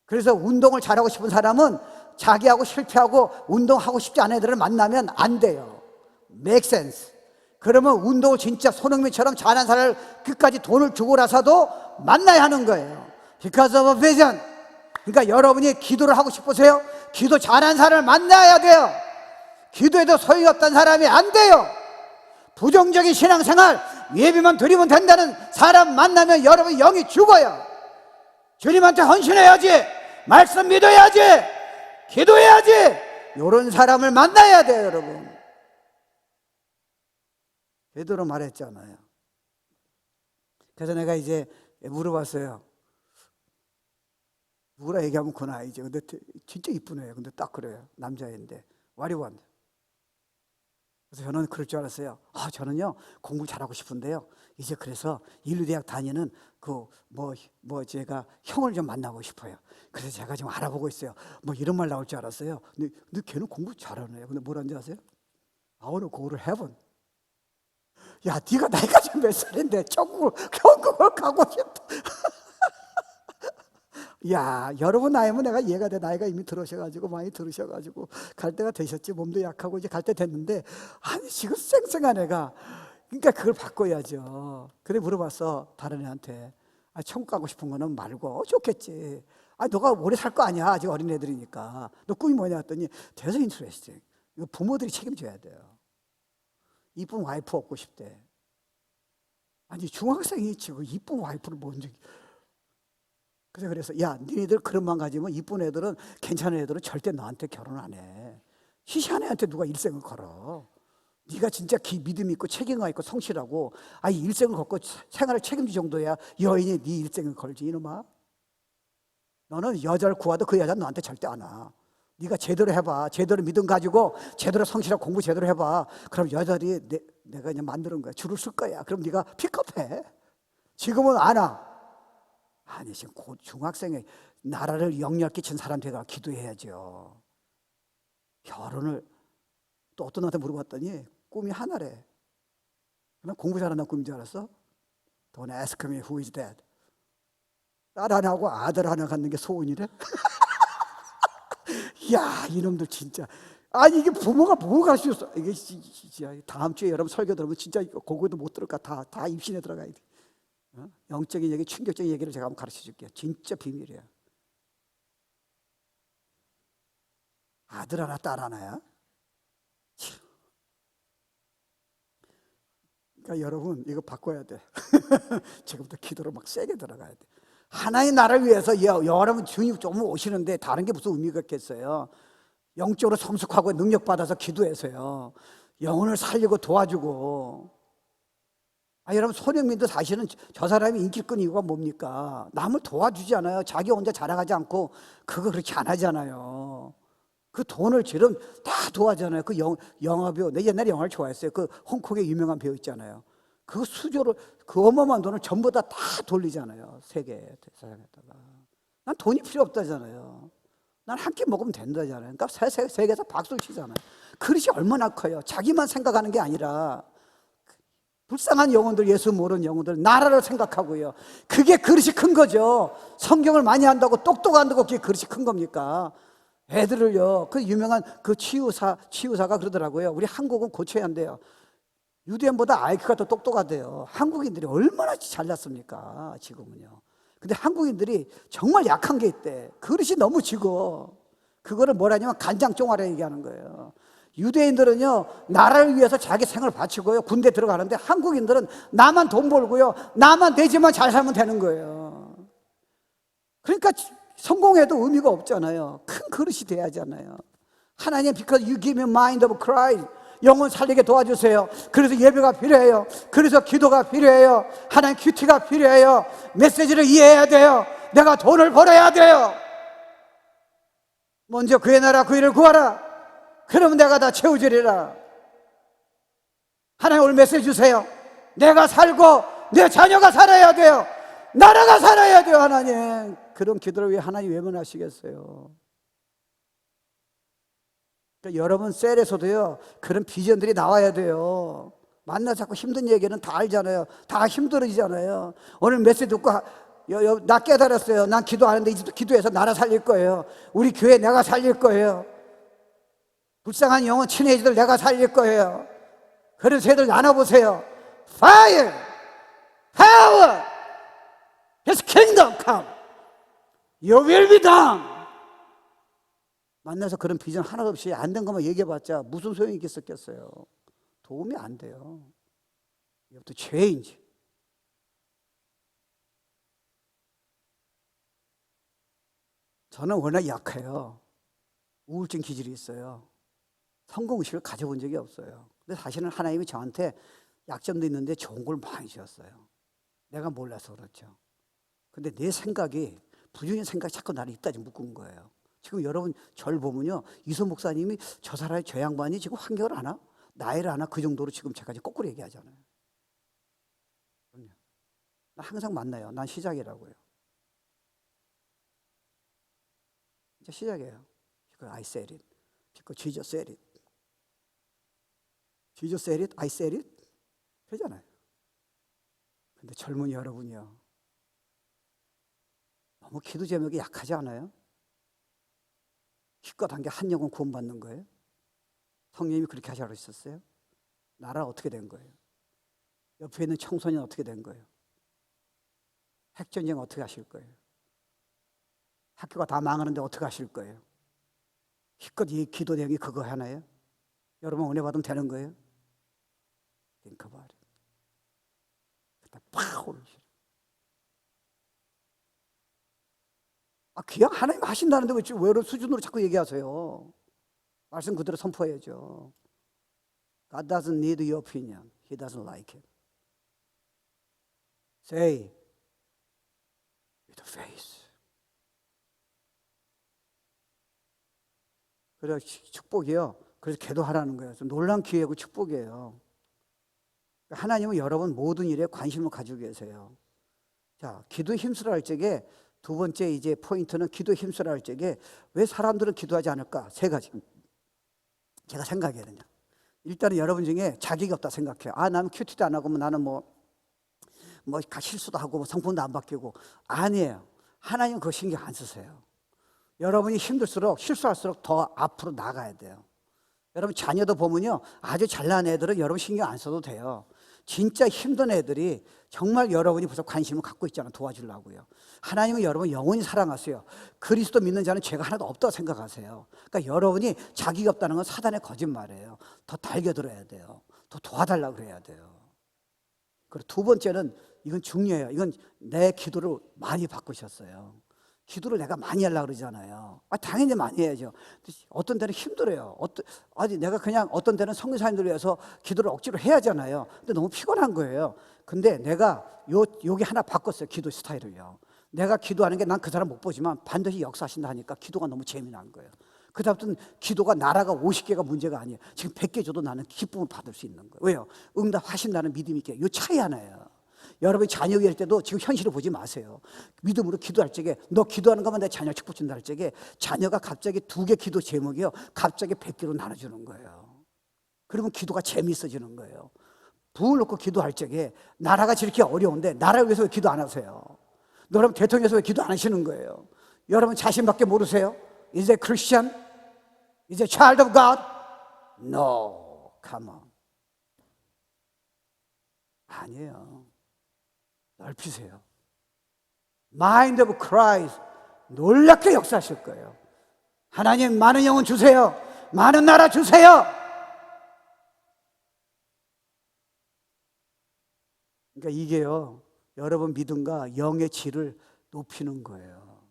그래서 운동을 잘하고 싶은 사람은 자기하고 실패하고 운동하고 싶지 않은 애들을 만나면 안 돼요. Make sense. 그러면 운동을 진짜 손흥민처럼 잘하는 사람을 끝까지 돈을 주고라서도 만나야 하는 거예요. Because of a vision. 그러니까 여러분이 기도를 하고 싶으세요? 기도 잘하는 사람을 만나야 돼요. 기도해도 소용이 없다는 사람이 안 돼요. 부정적인 신앙생활, 예배만 드리면 된다는 사람 만나면 여러분 영이 죽어요. 주님한테 헌신해야지, 말씀 믿어야지, 기도해야지, 이런 사람을 만나야 돼요. 여러분, 베드로 말했잖아요. 그래서 내가 이제 물어봤어요. 누구라 얘기하면 그건 아니죠. 근데 진짜 이쁜 애예요. 근데 딱 그래요. 남자인데 What do you want? 그래서 저는 그럴 줄 알았어요. 저는요 공부 잘하고 싶은데요, 이제 그래서 인류대학 다니는 제가 형을 좀 만나고 싶어요. 그래서 제가 좀 알아보고 있어요. 이런 말 나올 줄 알았어요. 근데 걔는 공부 잘하는 애요. 근데 뭐라는지 아세요? I want to go to heaven. 야, 네가 나이가 지금 몇 살인데 천국을 가고 싶다. 야, 여러분 나이면 내가 이해가 돼. 나이가 이미 들으셔가지고 많이 들으셔가지고 갈 때가 되셨지. 몸도 약하고 이제 갈 때 됐는데, 아니 지금 쌩쌩한 애가, 그러니까 그걸 바꿔야죠. 그래 물어봤어 다른 애한테. 천국 가고 싶은 거는 말고 좋겠지. 너가 오래 살 거 아니야. 아직 어린 애들이니까. 너 꿈이 뭐냐 했더니 대서 인트레스팅. 이거 부모들이 책임져야 돼요. 이쁜 와이프 얻고 싶대. 아니 중학생이 지금 이쁜 와이프를 먼저. 그래서 야, 니네들 그런 마음 가지면 이쁜 애들은, 괜찮은 애들은 절대 너한테 결혼 안 해. 희시한 애한테 누가 일생을 걸어. 네가 진짜 믿음 있고 책임감 있고 성실하고 일생을 걷고 생활을 책임질 정도야 여인이 네 일생을 걸지. 이놈아, 너는 여자를 구하도 그 여자는 너한테 절대 안 와. 네가 제대로 해봐. 제대로 믿음 가지고 제대로 성실하고 공부 제대로 해봐. 그럼 여자들이 내가 그냥 만드는 거야. 줄을 쓸 거야. 그럼 네가 픽업해. 지금은 안 와. 아니 지금 곧 중학생에 나라를 영향 끼친 사람들과 기도해야죠. 결혼을 또 어떤 애한테 물어봤더니 꿈이 하나래. 난 공부 잘한다는 꿈인 줄 알았어? Don't ask me who is that. 딸 하나하고 아들 하나 갖는 게 소원이래? 야, 이놈들 진짜. 아니 이게 부모가 뭘 가르쳐 줬어. 이게 진짜 다음 주에 여러분 설교 들으면 진짜 거기도 못 들을까. 다 입신에 들어가야 돼. 영적인 얘기, 충격적인 얘기를 제가 한번 가르쳐 줄게요. 진짜 비밀이에요. 아들 하나, 딸 하나야? 그러니까 여러분 이거 바꿔야 돼. 지금부터 기도로 막 세게 들어가야 돼. 하나의 나라를 위해서 여러분 주님 좀 오시는데 다른 게 무슨 의미가 있겠어요? 영적으로 성숙하고 능력 받아서 기도해서요, 영혼을 살리고 도와주고. 여러분 손흥민도 사실은 저 사람이 인기 끈 이유가 뭡니까? 남을 도와주지 않아요. 자기 혼자 자랑하지 않고 그거 그렇게 안 하잖아요. 그 돈을 지금 다 도와잖아요. 그 영화 배우, 내 옛날에 영화를 좋아했어요. 그 홍콩의 유명한 배우 있잖아요. 그 수조를, 그 어마어마한 돈을 전부 다 돌리잖아요. 세계 대사에다가. 난 돈이 필요 없다잖아요. 난 한 끼 먹으면 된다잖아요. 그러니까 세계에서 박수를 치잖아요. 그릇이 얼마나 커요. 자기만 생각하는 게 아니라 불쌍한 영혼들, 예수 모르는 영혼들, 나라를 생각하고요. 그게 그릇이 큰 거죠. 성경을 많이 한다고 똑똑한다고 그게 그릇이 큰 겁니까? 애들을요, 그 유명한 그 치유사가 그러더라고요. 우리 한국은 고쳐야 한대요. 유대인보다 IQ가 더 똑똑하대요. 한국인들이 얼마나 잘났습니까 지금은요. 근데 한국인들이 정말 약한 게 있대. 그릇이 너무 지고, 그거를 뭐라냐면 간장쫑아라 얘기하는 거예요. 유대인들은요 나라를 위해서 자기 생을 바치고요 군대 들어가는데, 한국인들은 나만 돈 벌고요, 나만 내 집만 잘 살면 되는 거예요. 그러니까 성공해도 의미가 없잖아요. 큰 그릇이 돼야잖아요. 하나님, because you give me mind of Christ, 영혼 살리게 도와주세요. 그래서 예배가 필요해요. 그래서 기도가 필요해요. 하나님 큐티가 필요해요. 메시지를 이해해야 돼요. 내가 돈을 벌어야 돼요. 먼저 그의 나라 그 일을 구하라. 그러면 내가 다 채워주리라. 하나님 오늘 메시지 주세요. 내가 살고 내 자녀가 살아야 돼요. 나라가 살아야 돼요. 하나님, 그런 기도를 왜 하나님 외면하시겠어요? 그러니까 여러분 셀에서도요 그런 비전들이 나와야 돼요. 만나 자꾸 힘든 얘기는 다 알잖아요. 다 힘들어지잖아요. 오늘 메시지 듣고 나 깨달았어요. 난 기도 안 하는데 이제부터 기도해서 나라 살릴 거예요. 우리 교회 내가 살릴 거예요. 불쌍한 영혼 친해지들 내가 살릴 거예요. 그런 새들 나눠보세요. Fire, power, His kingdom come. Your will be done. 만나서 그런 비전 하나도 없이 안 된 것만 얘기해봤자 무슨 소용이 있겠어요. 도움이 안 돼요. 이것도 죄인지. 저는 워낙 약해요. 우울증 기질이 있어요. 성공의식을 가져본 적이 없어요. 근데 사실은 하나님이 저한테 약점도 있는데 좋은 걸 많이 주셨어요. 내가 몰라서 그렇죠. 근데 내 생각이, 부정적인 생각이 자꾸 나를 이따지 묶은 거예요. 지금 여러분 저를 보면요, 이소 목사님이 저 사람의 저 양반이 지금 환경을 아나? 나이를 아나? 그 정도로 지금 제가 거꾸로 얘기하잖아요. 그럼요. 나 항상 만나요. 난 시작이라고요. 이제 시작이에요. I said it. Jesus said it. Jesus said it, I said it. 되잖아요. 근데 젊은 여러분이요, 너무 기도 제목이 약하지 않아요? 기껏 한 게 한 영혼 구원받는 거예요? 성령님이 그렇게 하시라고 했었어요? 나라 어떻게 된 거예요? 옆에 있는 청소년 어떻게 된 거예요? 핵전쟁 어떻게 하실 거예요? 학교가 다 망하는데 어떻게 하실 거예요? 기껏 이 기도 내용이 그거 하나예요? 여러분 은혜 받으면 되는 거예요? Think about it. 그때 팍 오르시죠. 그냥 하나님 하신다는데 왜 이런 수준으로 자꾸 얘기하세요? 말씀 그대로 선포해야죠. God doesn't need your opinion. He doesn't like it. Say with faith. 그래서 축복이요. 그래서 기도하라는 거예요. 좀 놀란 기회고 축복이에요. 하나님은 여러분 모든 일에 관심을 가지고 계세요. 자, 기도 힘쓰라 할 적에 두 번째 이제 포인트는 기도 힘쓰라 할 적에 왜 사람들은 기도하지 않을까? 세 가지. 제가 생각해요. 일단은 여러분 중에 자격이 없다 생각해요. 나는 큐티도 안 하고 나는 실수도 하고 성품도 안 바뀌고. 아니에요. 하나님은 그거 신경 안 쓰세요. 여러분이 힘들수록 실수할수록 더 앞으로 나가야 돼요. 여러분 자녀도 보면요, 아주 잘난 애들은 여러분 신경 안 써도 돼요. 진짜 힘든 애들이 정말 여러분이 벌써 관심을 갖고 있잖아요. 도와주려고요. 하나님은 여러분 영원히 사랑하세요. 그리스도 믿는 자는 죄가 하나도 없다고 생각하세요. 그러니까 여러분이 자기가 없다는 건 사단의 거짓말이에요. 더 달겨들어야 돼요. 더 도와달라고 해야 돼요. 그리고 두 번째는 이건 중요해요. 이건 내 기도를 많이 바꾸셨어요. 기도를 내가 많이 하려고 그러잖아요. 당연히 많이 해야죠. 어떤 때는 힘들어요. 내가 그냥 어떤 때는 성교사님들 위해서 기도를 억지로 해야 하잖아요. 근데 너무 피곤한 거예요. 근데 내가 여기 하나 바꿨어요. 기도 스타일을요. 내가 기도하는 게 난 그 사람 못 보지만 반드시 역사하신다 하니까 기도가 너무 재미난 거예요. 그다음부터는 기도가 나라가 50개가 문제가 아니에요. 지금 100개 줘도 나는 기쁨을 받을 수 있는 거예요. 왜요? 응답하신다는 믿음이 있게. 이 차이 하나예요. 여러분이 자녀 위할 때도 지금 현실을 보지 마세요. 믿음으로 기도할 적에 너 기도하는 것만 내 자녀 축복 준다 할 적에 자녀가 갑자기 2개 기도 제목이요, 갑자기 100개로 나눠주는 거예요. 그러면 기도가 재미있어지는 거예요. 부을 놓고 기도할 적에 나라가 저렇게 어려운데 나라를 위해서 왜 기도 안 하세요? 여러분 대통령에서 왜 기도 안 하시는 거예요? 여러분 자신밖에 모르세요? Is a Christian? Is a child of God? No, come on. 아니에요. 넓히세요. Mind of Christ 놀랍게 역사하실 거예요. 하나님 많은 영혼 주세요. 많은 나라 주세요. 그러니까 이게요, 여러분 믿음과 영의 질을 높이는 거예요.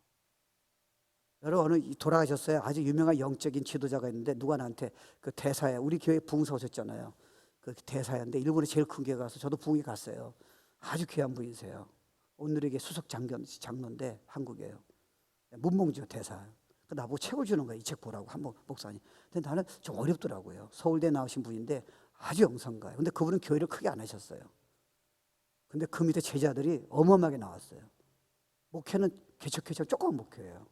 여러분 어느 돌아가셨어요. 아주 유명한 영적인 지도자가 있는데 누가 나한테 그 대사야, 우리 교회 부흥사 오셨잖아요. 그 대사였는데 일본에 제일 큰 교회 가서 저도 부흥에 갔어요. 아주 귀한 분이세요. 오늘에게 수석 장로인데 한국이에요. 문봉주 대사. 나보고 책을 주는 거예요. 이 책 보라고, 한번 목사님. 근데 나는 좀 어렵더라고요. 서울대 나오신 분인데 아주 영성가요. 근데 그분은 교회를 크게 안 하셨어요. 근데 그 밑에 제자들이 어마어마하게 나왔어요. 목회는 개척 조그만 목회예요.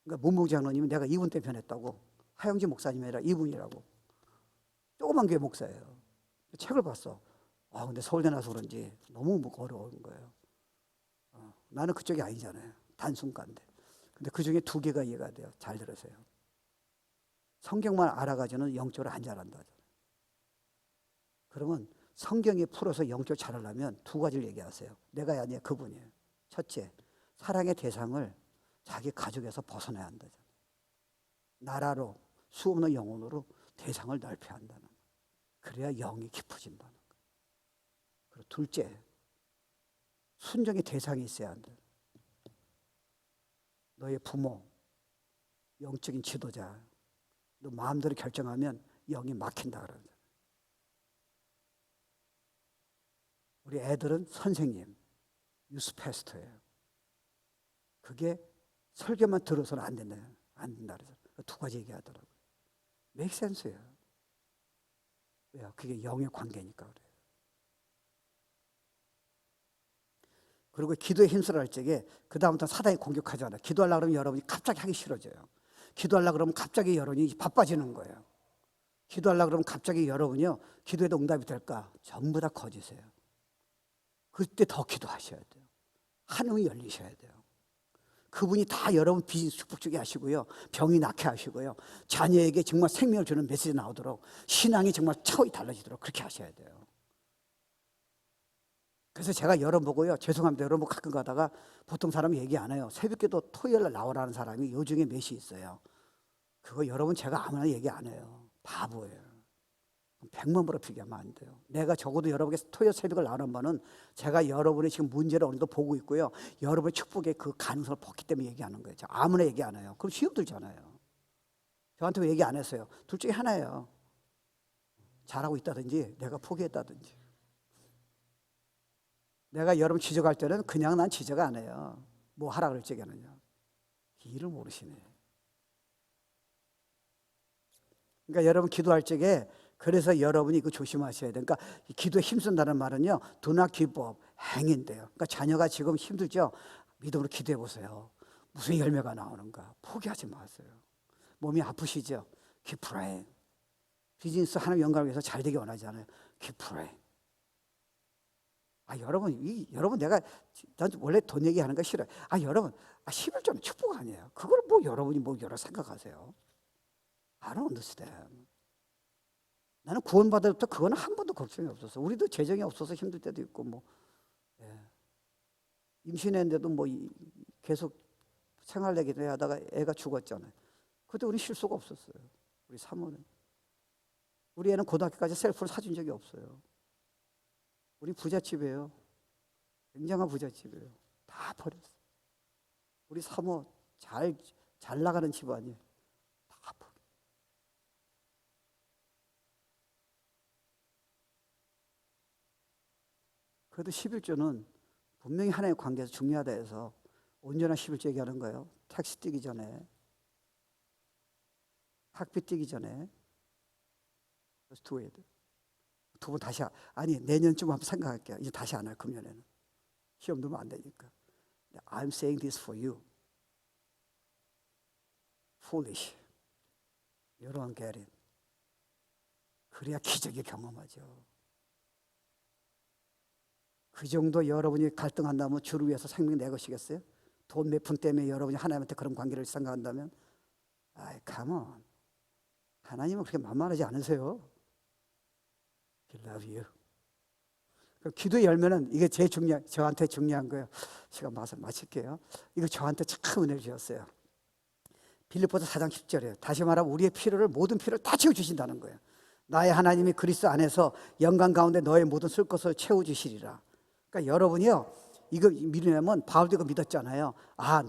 그러니까 문봉주 장로님이 내가 이분 때문에 변했다고 하영지 목사님이 아니라 이분이라고. 조그만 교회 목사예요. 책을 봤어. 근데 서울대 나서 그런지 너무 어려운 거예요. 나는 그쪽이 아니잖아요. 단순가인데. 근데 그 중에 2개가 이해가 돼요. 잘 들으세요. 성경만 알아가지고는 영적으로 안 자란다. 그러면 성경에 풀어서 영적으로 자라려면 2가지를 얘기하세요. 내가 아니야, 그분이에요. 첫째, 사랑의 대상을 자기 가족에서 벗어나야 한다. 나라로, 수없는 영혼으로 대상을 넓혀야 한다는 거예요. 그래야 영이 깊어진다는 거예요. 그리고 둘째, 순종의 대상이 있어야 한다. 너의 부모, 영적인 지도자, 너 마음대로 결정하면 영이 막힌다 그러잖아요. 우리 애들은 선생님, 유스패스터예요. 그게 설교만 들어서는 안 된다. 안 된다 그래서 2가지 얘기하더라고요. make sense예요. 왜요? 그게 영의 관계니까 그래요. 그리고 기도에 힘쓰라 할 적에 그 다음부터 사단이 공격하잖아요. 기도하려고 그러면 여러분이 갑자기 하기 싫어져요. 기도하려고 그러면 갑자기 여러분이 바빠지는 거예요. 기도하려고 그러면 갑자기 여러분이요, 기도에도 응답이 될까? 전부 다 거짓이에요. 그때 더 기도하셔야 돼요. 하늘이 열리셔야 돼요. 그분이 다 여러분 비즈니스 축복 주게 하시고요, 병이 낫게 하시고요, 자녀에게 정말 생명을 주는 메시지 나오도록, 신앙이 정말 차원이 달라지도록 그렇게 하셔야 돼요. 그래서 제가 여러분 보고요, 죄송합니다. 여러분 가끔 가다가 보통 사람이 얘기 안 해요. 새벽기도 토요일날 나오라는 사람이 요중에 몇이 있어요. 그거 여러분 제가 아무나 얘기 안 해요. 바보예요. 100만 보러 비교하면 안 돼요. 내가 적어도 여러분에게 토요일 새벽을 나오는 바는 제가 여러분의 지금 문제를 어느 정도 보고 있고요, 여러분의 축복의 그 가능성을 봤기 때문에 얘기하는 거예요. 저 아무나 얘기 안 해요. 그럼 시험 들잖아요. 저한테 왜 얘기 안 했어요? 둘 중에 하나예요. 잘하고 있다든지 내가 포기했다든지. 내가 여러분 지적할 때는 그냥 난 지적 안 해요. 뭐 하라 그럴 적에는요. 일을 모르시네. 그러니까 여러분 기도할 적에, 그래서 여러분이 이거 조심하셔야 돼요. 그러니까 기도에 힘쓴다는 말은요, do not give up, 행인데요. 그러니까 자녀가 지금 힘들죠? 믿음으로 기도해 보세요. 무슨 열매가 나오는가? 포기하지 마세요. 몸이 아프시죠? Keep praying. 비즈니스 하나님 영광을 위해서 잘 되기 원하잖아요. Keep praying. 여러분 내가 난 원래 돈 얘기하는 거 싫어요. 여러분 11조는 축복 아니에요. 그걸 뭐 여러분이 뭐 여러 생각하세요. I don't understand. 나는 구원받을 때 그거는 한 번도 걱정이 없었어. 우리도 재정이 없어서 힘들 때도 있고 뭐, 임신했는데도 뭐 계속 생활내기도 하다가 애가 죽었잖아요. 그때 우리 실수가 없었어요. 우리 사모는. 우리 애는 고등학교까지 셀프를 사준 적이 없어요. 우리 부잣집이에요. 굉장한 부잣집이에요. 다 버렸어요. 우리 사모 잘 나가는 집안이에요. 다 버렸어요. 그래도 11조는 분명히 하나님의 관계에서 중요하다 해서 온전한 11조 얘기하는 거예요. 택시 뛰기 전에, 학비 뛰기 전에. Let's do it. 2번 다시 내년쯤 한번 생각할게요. 이제 다시 안 할, 금년에는 시험 넣으면 안 되니까. I'm saying this for you. Foolish. You don't get it. 그래야 기적이 경험하죠. 그 정도 여러분이 갈등한다면 주를 위해서 생명 내것이겠어요? 돈 몇 푼 때문에 여러분이 하나님한테 그런 관계를 생각한다면, come on. 하나님은 그렇게 만만하지 않으세요. He loves you. 기도 열면은 이게 제일 저한테 중요한 거예요. 시간 마칠게요. 이거 저한테 참 은혜를 주셨어요. 빌립보서 4장 10절이에요. 다시 말하면 우리의 필요를, 모든 필요를 다 채워주신다는 거예요. 나의 하나님이 그리스도 안에서 영광 가운데 너의 모든 쓸 것을 채워주시리라. 그러니까 여러분이요, 이거 믿으면 바울도 이거 믿었잖아요.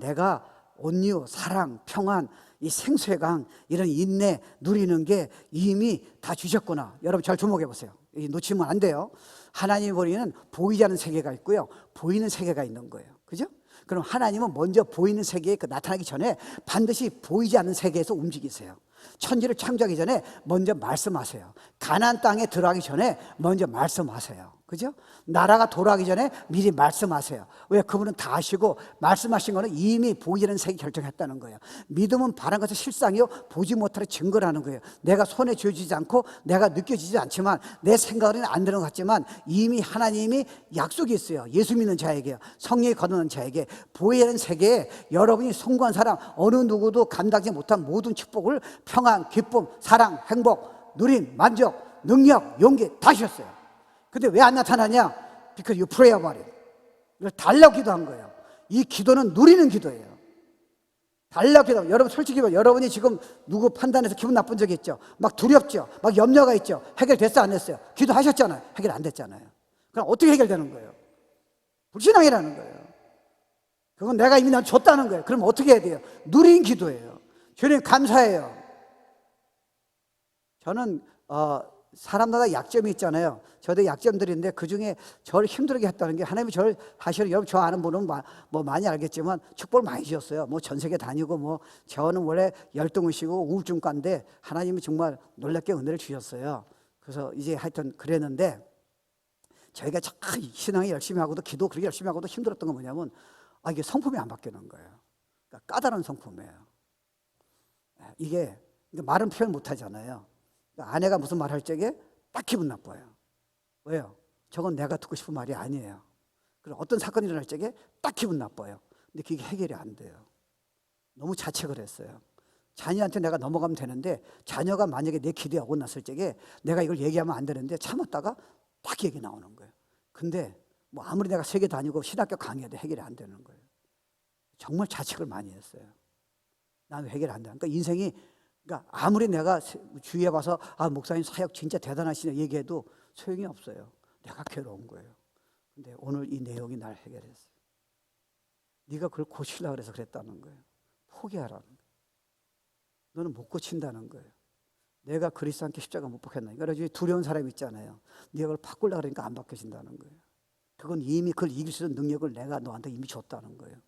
내가 온유, 사랑, 평안, 이 생수의 강, 이런 인내 누리는 게 이미 다 주셨구나. 여러분 잘 주목해 보세요. 놓치면 안 돼요. 하나님이 보이는 보이지 않는 세계가 있고요, 보이는 세계가 있는 거예요. 그죠? 그럼 하나님은 먼저 보이는 세계에 나타나기 전에 반드시 보이지 않는 세계에서 움직이세요. 천지를 창조하기 전에 먼저 말씀하세요. 가나안 땅에 들어가기 전에 먼저 말씀하세요. 그죠? 나라가 돌아가기 전에 미리 말씀하세요. 왜? 그분은 다 아시고 말씀하신 거는 이미 보이지 않는 세계 결정했다는 거예요. 믿음은 바란 것의 실상이요 보지 못하는 증거라는 거예요. 내가 손에 쥐어지지 않고 내가 느껴지지 않지만 내 생각은 안 되는 것 같지만 이미 하나님이 약속이 있어요. 예수 믿는 자에게요. 성령이 거듭난 자에게 보이지 않는 세계에 여러분이 송구한 사랑, 어느 누구도 감당하지 못한 모든 축복을 평안, 기쁨, 사랑, 행복, 누림, 만족, 능력, 용기 다 주셨어요. 근데 왜 안 나타나냐? Because you pray about it. 이걸 달라고 기도한 거예요. 이 기도는 누리는 기도예요. 달라고 기도. 여러분 솔직히 여러분이 지금 누구 판단해서 기분 나쁜 적이 있죠? 막 두렵죠? 막 염려가 있죠? 해결됐어 안 됐어요? 기도하셨잖아요. 해결 안 됐잖아요. 그럼 어떻게 해결되는 거예요? 불신앙이라는 거예요. 그건 내가 이미 난 줬다는 거예요. 그럼 어떻게 해야 돼요? 누린 기도예요. 주님 감사해요. 저는 사람마다 약점이 있잖아요. 저도 약점들인데 그중에 저를 힘들게 했다는 게 하나님이 저를 사실은 여러분 저 아는 분은 뭐 많이 알겠지만 축복을 많이 주셨어요. 뭐 전 세계 다니고 뭐 저는 원래 열등의식이고 우울증과인데 하나님이 정말 놀랍게 은혜를 주셨어요. 그래서 이제 하여튼 그랬는데 저희가 참 신앙이 열심히 하고도 기도 그렇게 열심히 하고도 힘들었던 건 뭐냐면 이게 성품이 안 바뀌는 거예요. 그러니까 까다로운 성품이에요. 이게 말은 표현 못 하잖아요. 아내가 무슨 말 할 적에 딱 기분 나빠요. 왜요? 저건 내가 듣고 싶은 말이 아니에요. 그리고 어떤 사건이 일어날 적에 딱 기분 나빠요. 근데 그게 해결이 안 돼요. 너무 자책을 했어요. 자녀한테 내가 넘어가면 되는데 자녀가 만약에 내 기대에 어긋났을 적에 내가 이걸 얘기하면 안 되는데 참았다가 딱 얘기 나오는 거예요. 근데 뭐 아무리 내가 세계 다니고 신학교 강의해도 해결이 안 되는 거예요. 정말 자책을 많이 했어요. 나는 해결 안 돼. 그러니까 인생이 그러니까 아무리 내가 주위에 봐서 목사님 사역 진짜 대단하시네 얘기해도 소용이 없어요. 내가 괴로운 거예요. 근데 오늘 이 내용이 날 해결했어요. 네가 그걸 고치려고 그래서 그랬다는 거예요. 포기하라는 거예요. 너는 못 고친다는 거예요. 내가 그리스도 함께 십자가 못 박혔나. 그러니까 두려운 사람이 있잖아요. 네가 그걸 바꾸려고 그러니까 안 바뀌어진다는 거예요. 그건 이미 그걸 이길 수 있는 능력을 내가 너한테 이미 줬다는 거예요.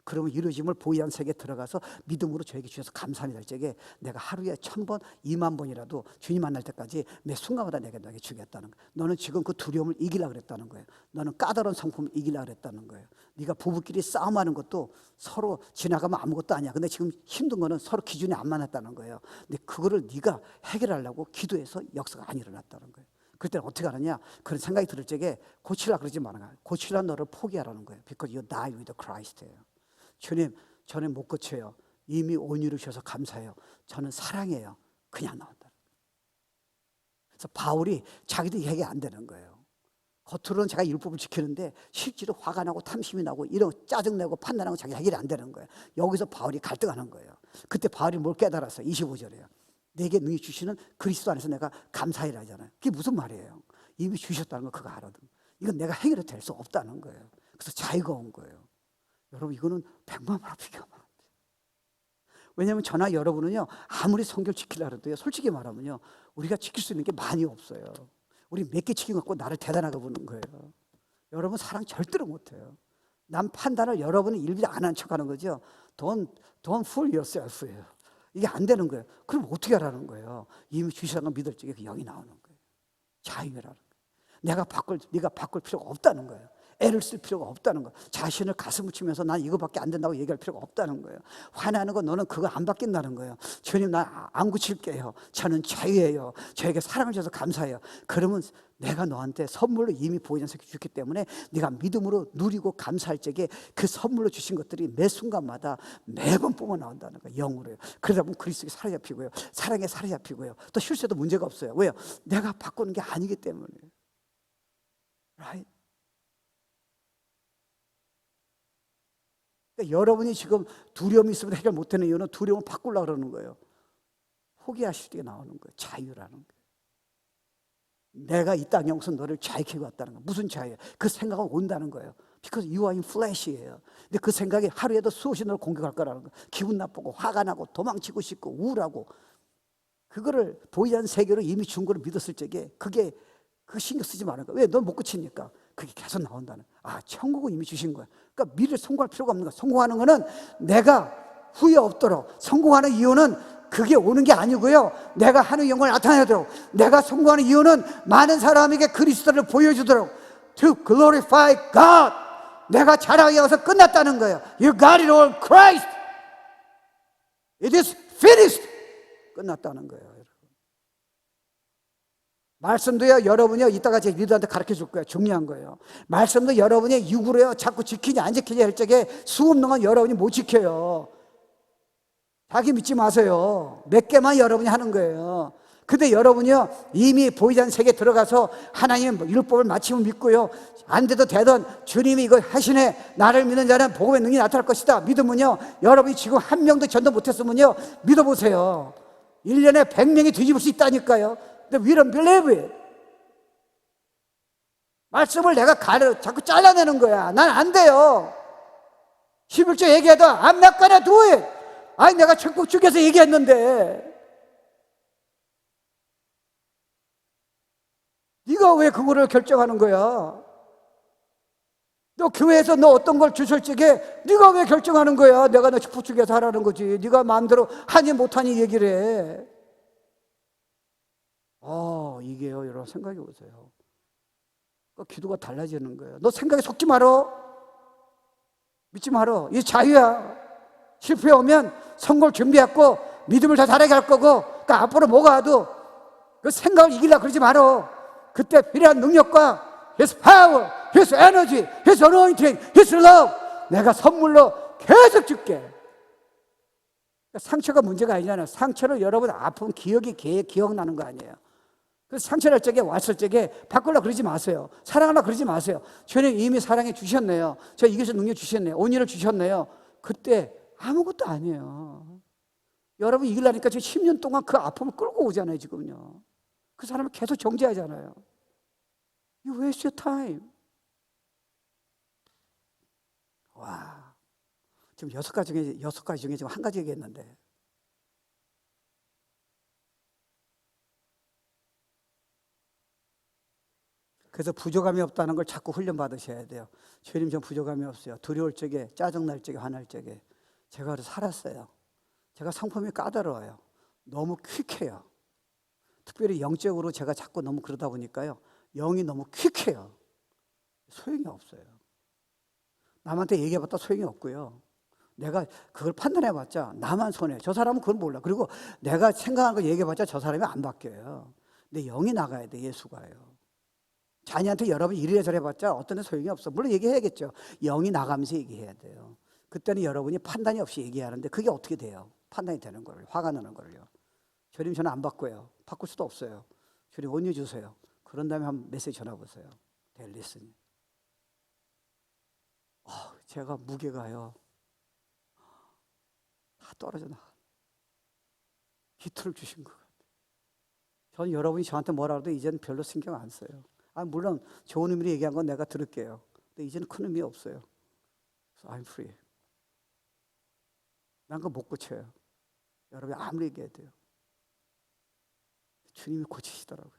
그러면 이루어짐을 보이한 세계에 들어가서 믿음으로 저에게 주셔서 감사합니다 할 적에 내가 하루에 1000번, 20,000번이라도 주님 만날 때까지 매 순간마다 내가 너에게 주겠다는 거예요. 너는 지금 그 두려움을 이기려고 그랬다는 거예요. 너는 까다로운 성품을 이기려고 그랬다는 거예요. 네가 부부끼리 싸움하는 것도 서로 지나가면 아무것도 아니야. 근데 지금 힘든 거는 서로 기준이 안 맞았다는 거예요. 근데 그거를 네가 해결하려고 기도해서 역사가 안 일어났다는 거예요. 그럴 때는 어떻게 하느냐? 그런 생각이 들을 적에 고치려고 그러지 말아요. 고치려는 너를 포기하라는 거예요. Because you die with Christ예요. 주님, 저는 못 고쳐요. 이미 온유를 주셔서 감사해요. 저는 사랑해요. 그냥 나온다. 그래서 바울이 자기도 이해가 안 되는 거예요. 겉으로는 제가 율법을 지키는데 실제로 화가 나고 탐심이 나고 이런 짜증내고 판단하고 자기 해결이 안 되는 거예요. 여기서 바울이 갈등하는 거예요. 그때 바울이 뭘 깨달았어요? 25절에요. 내게 능히 주시는 그리스도 안에서 내가 감사해라 하잖아요. 그게 무슨 말이에요? 이미 주셨다는 거 그거 알아도 이건 내가 해결이 될 수 없다는 거예요. 그래서 자유가 온 거예요. 여러분 이거는 100만 원 비교하면 안 돼요. 왜냐하면 저나 여러분은요 아무리 성결 지키려고 해도요 솔직히 말하면요 우리가 지킬 수 있는 게 많이 없어요. 우리 몇 개 지킨 것 갖고 나를 대단하게 보는 거예요. 여러분 사랑 절대로 못해요. 남 판단을 여러분이 일일이 안 한 척하는 거죠. Don't fool yourself예요. 이게 안 되는 거예요. 그럼 어떻게 하라는 거예요? 이미 주시라는 걸 믿을 적에 영이 나오는 거예요. 자유라는 거예요. 네가 바꿀 필요가 없다는 거예요. 애를 쓸 필요가 없다는 거예요. 자신을 가슴을 치면서 난 이거밖에 안 된다고 얘기할 필요가 없다는 거예요. 화나는 거 너는 그거 안 바뀐다는 거예요. 주님 난 안 고칠게요. 저는 자유예요. 저에게 사랑을 주셔서 감사해요. 그러면 내가 너한테 선물로 이미 보이는 새끼 주기 때문에 네가 믿음으로 누리고 감사할 적에 그 선물로 주신 것들이 매 순간마다 매번 뿜어 나온다는 거예요. 영으로요. 그러다 보면 그리스도에 사로잡히고요. 사랑에 사로잡히고요. 또 실수도 문제가 없어요. 왜요? 내가 바꾸는 게 아니기 때문에. Right? 그러니까 여러분이 지금 두려움이 있으면 해결 못하는 이유는 두려움을 바꾸려고 그러는 거예요. 포기하실 때 나오는 거예요. 자유라는 거예요. 내가 이 땅에 오서 너를 자유케 왔다는 거예요. 무슨 자유예요? 그 생각은 온다는 거예요. Because you are in flesh예요. 근데 그 생각이 하루에도 수없이 너를 공격할 거라는 거예요. 기분 나쁘고 화가 나고 도망치고 싶고 우울하고 그거를 보이지 않는 세계로 이미 준 거를 믿었을 적에 그게 신경 쓰지 마는 거예요. 왜? 넌 못 고치니까. 그게 계속 나온다는. 천국은 이미 주신 거야. 그러니까 미래를 성공할 필요가 없는 거야. 성공하는 거는 내가 후회 없도록 성공하는 이유는 그게 오는 게 아니고요. 내가 하는 영광을 나타내도록 내가 성공하는 이유는 많은 사람에게 그리스도를 보여주도록 to glorify God. 내가 자랑하기 위해서 끝났다는 거예요. You got it all in Christ. It is finished. 끝났다는 거예요. 여러분. 말씀도요, 여러분이요, 이따가 제 리더한테 가르쳐 줄 거예요. 중요한 거예요. 말씀도 여러분이 육으로요, 자꾸 지키냐, 안 지키냐 할 적에 수없는 건 여러분이 못 지켜요. 자기 믿지 마세요. 몇 개만 여러분이 하는 거예요. 근데 여러분이요, 이미 보이지 않는 세계에 들어가서 하나님 율법을 마치면 믿고요, 안 돼도 되던 주님이 이거 하시네, 나를 믿는 자는 복음의 능력이 나타날 것이다 믿으면요, 여러분이 지금 한 명도 전도 못했으면요, 믿어보세요. 1년에 100명이 뒤집을 수 있다니까요. 근데 we don't believe it. 말씀을 내가 자꾸 잘라내는 거야. 난 안 돼요. 11조 얘기해도 I'm not gonna do it. 아니, 내가 축복 주께서 얘기했는데 네가 왜 그거를 결정하는 거야? 너 교회에서 너 어떤 걸 주실 적에 네가 왜 결정하는 거야? 내가 너 축복 주께서 하라는 거지. 네가 마음대로 하니 못하니 얘기를 해. 이게요, 여러분 생각해 보세요. 그러니까 기도가 달라지는 거예요. 너 생각에 속지 말어. 믿지 말어. 이게 자유야. 실패 오면 선거를 준비했고 믿음을 더 잘하게 할 거고, 그러니까 앞으로 뭐가 와도 그 생각을 이기려고 그러지 말어. 그때 필요한 능력과 His power, His energy, His anointing, His love 내가 선물로 계속 줄게. 그러니까 상처가 문제가 아니잖아요. 상처를 여러분 아픈 기억이 기억나는 거 아니에요. 그래서 상처날 적에 왔을 적에 바꾸려고 그러지 마세요. 사랑하려고 그러지 마세요. 주님 이미 사랑해 주셨네요. 저 이겨서 능력 주셨네요. 온유를 주셨네요. 그때 아무것도 아니에요. 여러분 이기려니까 지금 10년 동안 그 아픔을 끌고 오잖아요. 지금요. 그 사람을 계속 정죄하잖아요. You waste your time. 와, 지금 6가지 중에 지금 한 가지 얘기했는데, 그래서 부족함이 없다는 걸 자꾸 훈련받으셔야 돼요. 주님, 전 부족함이 없어요. 두려울 적에, 짜증날 적에, 화날 적에 제가 그래서 살았어요. 제가 성품이 까다로워요. 너무 퀵해요. 특별히 영적으로 제가 자꾸 너무 그러다 보니까요, 영이 너무 퀵해요. 소용이 없어요. 남한테 얘기해봤자 소용이 없고요, 내가 그걸 판단해봤자 나만 손해. 저 사람은 그걸 몰라. 그리고 내가 생각하는 거 얘기해봤자 저 사람이 안 바뀌어요. 내 영이 나가야 돼. 예수가요. 자녀한테 여러분 이래 저래 봤자 어떤 데 소용이 없어. 물론 얘기해야겠죠. 영이 나가면서 얘기해야 돼요. 그때는 여러분이 판단이 없이 얘기하는데 그게 어떻게 돼요? 판단이 되는 거를, 화가 나는 거를요. 주님, 저는 안 바꿔요. 바꿀 수도 없어요. 주님, 온유 주세요. 그런 다음에 한 메시지 전화 보세요. They'll listen. 제가 무게가요, 다 떨어져 나가. 기틀을 주신 것 같아요. 저는 여러분이 저한테 뭐라 해도 이제는 별로 신경 안 써요. 물론 좋은 의미로 얘기한 건 내가 들을게요. 근데 이제는 큰 의미 없어요. So I'm free. 난 그거 못 고쳐요. 여러분이 아무리 얘기해도 돼요. 주님이 고치시더라고요.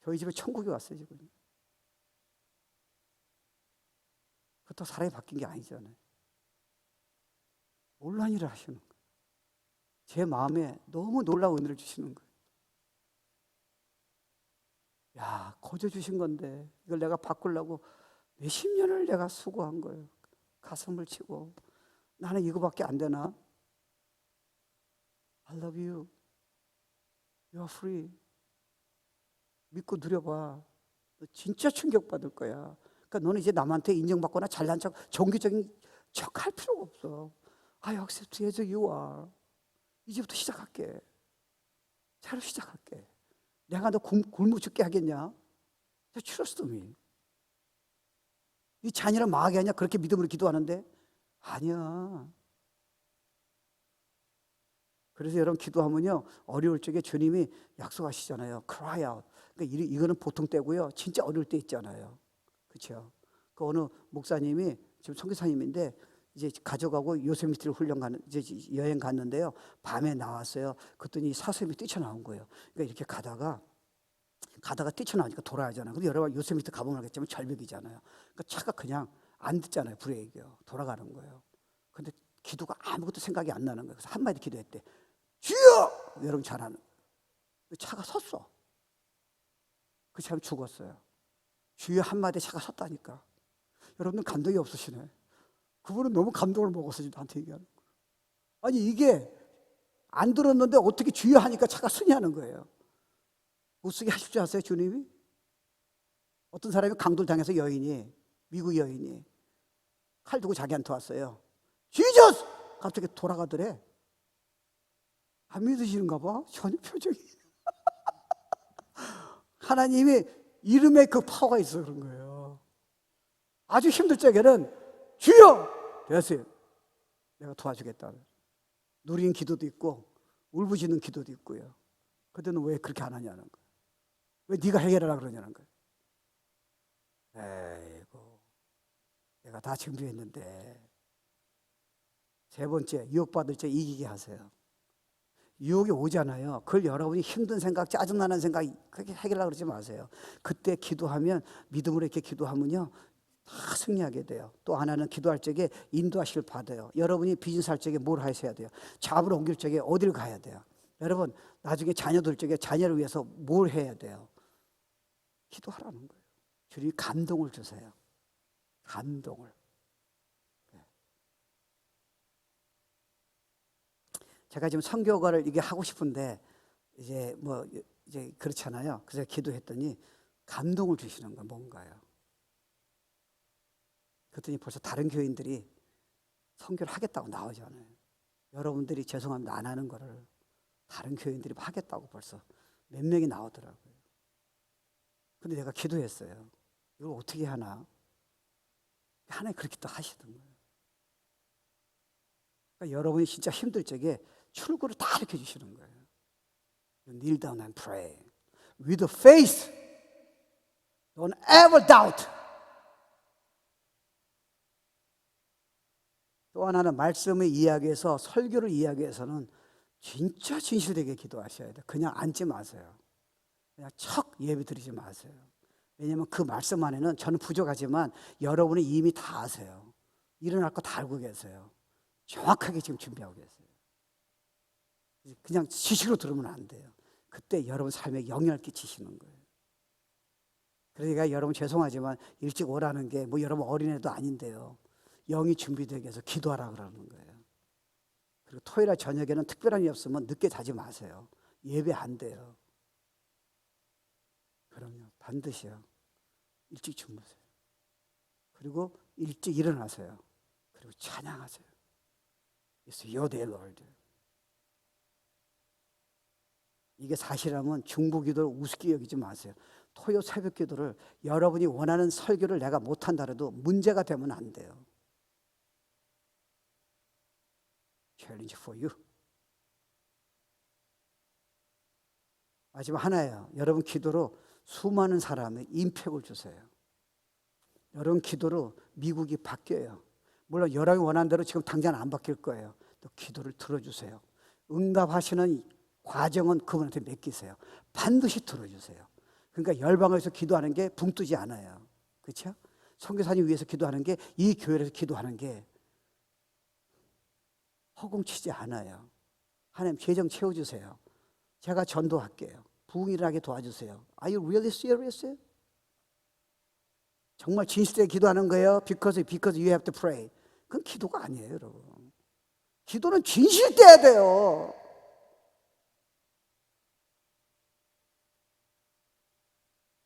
저희 집에 천국이 왔어요, 지금. 그렇다고 사람이 바뀐 게 아니잖아요. 놀라운 일을 하시는 거예요. 제 마음에 너무 놀라운 은혜를 주시는 거예요. 야, 거저 주신 건데 이걸 내가 바꾸려고 몇십 년을 내가 수고한 거예요. 가슴을 치고 나는 이거밖에 안 되나? I love you. You are free. 믿고 누려봐. 너 진짜 충격받을 거야. 그러니까 너는 이제 남한테 인정받거나 잘난 척, 종교적인 척 할 필요가 없어. I accept you as you are. 이제부터 시작할게. 새로 시작할게. 내가 너 굶어 죽게 하겠냐? Trust me. 네 자녀를 망하게 하냐? 그렇게 믿음으로 기도하는데? 아니야. 그래서 여러분 기도하면요, 어려울 적에 주님이 약속하시잖아요. Cry out. 그러니까 이거는 보통 때고요, 진짜 어려울 때 있잖아요. 그렇죠? 그 어느 목사님이 지금 선교사님인데 이제 가져가고 요세미티를 이제 여행 갔는데요, 밤에 나왔어요. 그랬더니 사슴이 뛰쳐나온 거예요. 그러니까 이렇게 가다가 뛰쳐나오니까 돌아가잖아요. 근데 여러분 요세미티 가보면 알겠지만 절벽이잖아요. 그러니까 차가 그냥 안 듣잖아요. 브레이크요. 돌아가는 거예요. 근데 기도가 아무것도 생각이 안 나는 거예요. 그래서 한마디 기도했대. 주여! 여러분 잘 아는. 차가 섰어. 그 사람 죽었어요. 주여 한마디에 차가 섰다니까. 여러분들 감동이 없으시네. 그분은 너무 감동을 먹어서 나한테 얘기하는 거예요. 아니 이게 안 들었는데 어떻게 주여 하니까 차가 서냐는 거예요. 못쓰게 하실 줄 아세요 주님이? 어떤 사람이 강도를 당해서 여인이, 미국 여인이 칼 두고 자기한테 왔어요. 지저스! 갑자기 돌아가더래. 안 믿으시는가 봐. 전혀 표정이. 하나님이 이름에 그 파워가 있어 그런 거예요. 아주 힘들 적에는 주여! 됐어요. 내가 도와주겠다. 누린 기도도 있고 울부짖는 기도도 있고요. 그때는 왜 그렇게 안 하냐는 거예요. 왜 네가 해결하라 그러냐는 거예요. 에이고, 내가 다 준비했는데. 세 번째, 유혹받을 때 이기게 하세요. 유혹이 오잖아요. 그걸 여러분이 힘든 생각, 짜증나는 생각 그렇게 해결하려고 그러지 마세요. 그때 기도하면, 믿음으로 이렇게 기도하면요 다 승리하게 돼요. 또 하나는 기도할 적에 인도하시길 받아요. 여러분이 비즈니스 할 적에 뭘 하셔야 돼요? 잡으러 옮길 적에 어디를 가야 돼요? 여러분 나중에 자녀들 적에 자녀를 위해서 뭘 해야 돼요? 기도하라는 거예요. 주님이 감동을 주세요. 감동을. 제가 지금 선교가를 이게 하고 싶은데 이제 그렇잖아요. 그래서 기도했더니 감동을 주시는 건 뭔가요? 그랬더니 벌써 다른 교인들이 선교를 하겠다고 나오잖아요. 여러분들이 죄송합니다 안 하는 거를 다른 교인들이 하겠다고 벌써 몇 명이 나오더라고요. 근데 내가 기도했어요. 이걸 어떻게 하나? 하나님 그렇게 또 하시던 거예요. 그러니까 여러분이 진짜 힘들 적에 출구를 다 이렇게 주시는 거예요. You kneel down and pray. With faith. Don't ever doubt. 또 하나는 말씀을 이야기해서 설교를 이야기해서는 진짜 진실되게 기도하셔야 돼요. 그냥 앉지 마세요. 그냥 척 예배 드리지 마세요. 왜냐하면 그 말씀 안에는 저는 부족하지만 여러분이 이미 다 아세요. 일어날 거 다 알고 계세요. 정확하게 지금 준비하고 계세요. 그냥 지식으로 들으면 안 돼요. 그때 여러분 삶에 영향을 끼치시는 거예요. 그러니까 여러분 죄송하지만 일찍 오라는 게 뭐 여러분 어린애도 아닌데요. 영이 준비되게 해서 기도하라 그러는 거예요. 그리고 토요일 저녁에는 특별한 일 없으면 늦게 자지 마세요. 예배 안 돼요. 그럼요. 반드시요. 일찍 주무세요. 그리고 일찍 일어나세요. 그리고 찬양하세요. It's your day, Lord. 이게 사실이라면 중보 기도를 우습게 여기지 마세요. 토요 새벽 기도를 여러분이 원하는 설교를 내가 못한다 해도 문제가 되면 안 돼요. Challenge for you. 마지막 하나예요. 여러분 기도로 수많은 사람의 임팩을 주세요. 여러분 기도로 미국이 바뀌어요. 물론 여러분이 원하는 대로 지금 당장 안 바뀔 거예요. 또 기도를 들어주세요. 응답하시는 과정은 그분한테 맡기세요. 반드시 들어주세요. 그러니까 열방에서 기도하는 게 붕 뜨지 않아요. 그렇죠? 선교사님 위해서 기도하는 게 이 교회에서 기도하는 게 허공치지 않아요. 하나님 재정 채워주세요. 제가 전도할게요. 부흥일하게 도와주세요. Are you really serious? 정말 진실되게 기도하는 거예요. Because you have to pray. 그건 기도가 아니에요, 여러분. 기도는 진실돼야 돼요.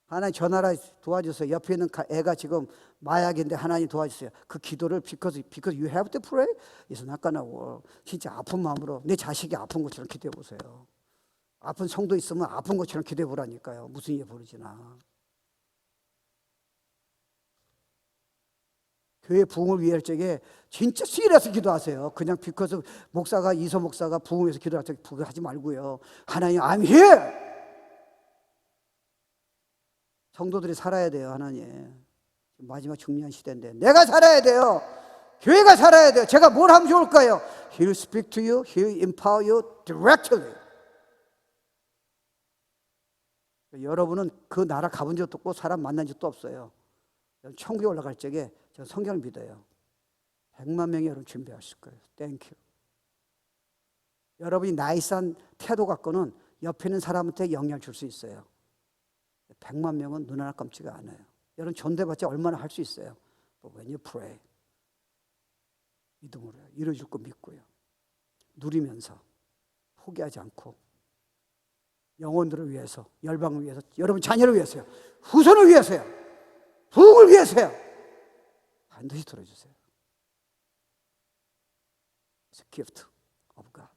하나님 전화라 도와주세요. 옆에 있는 애가 지금 마약인데 하나님 도와주세요. 그 기도를 because you have to pray is not gonna work. 진짜 아픈 마음으로 내 자식이 아픈 것처럼 기도해 보세요. 아픈 성도 있으면 아픈 것처럼 기도해 보라니까요. 무슨 일이 벌어지나. 교회 부흥을 위할 적에 진짜 시리해서 기도하세요. 그냥 because 목사가 이소 목사가 부흥해서 기도할 때 부흥하지 말고요. 하나님 I'm here. 성도들이 살아야 돼요. 하나님 마지막 중요한 시대인데 내가 살아야 돼요. 교회가 살아야 돼요. 제가 뭘 하면 좋을까요? He'll speak to you. He'll empower you directly. 여러분은 그 나라 가본 적도 없고 사람 만난 적도 없어요. 천국에 올라갈 적에 제가 성경을 믿어요. 100만 명이 여러분 준비하실 거예요. 땡큐. 여러분이 나이스한 태도 갖고는 옆에 있는 사람한테 영향을 줄 수 있어요. 100만 명은 눈 하나 감지가 않아요. 여러분 존대받자 얼마나 할 수 있어요. But when you pray, 믿음으로 이루어질 거 믿고요. 누리면서 포기하지 않고 영혼들을 위해서, 열방을 위해서, 여러분 자녀를 위해서요. 후손을 위해서요. 부흥을 위해서요. 반드시 들어주세요. It's a gift of God.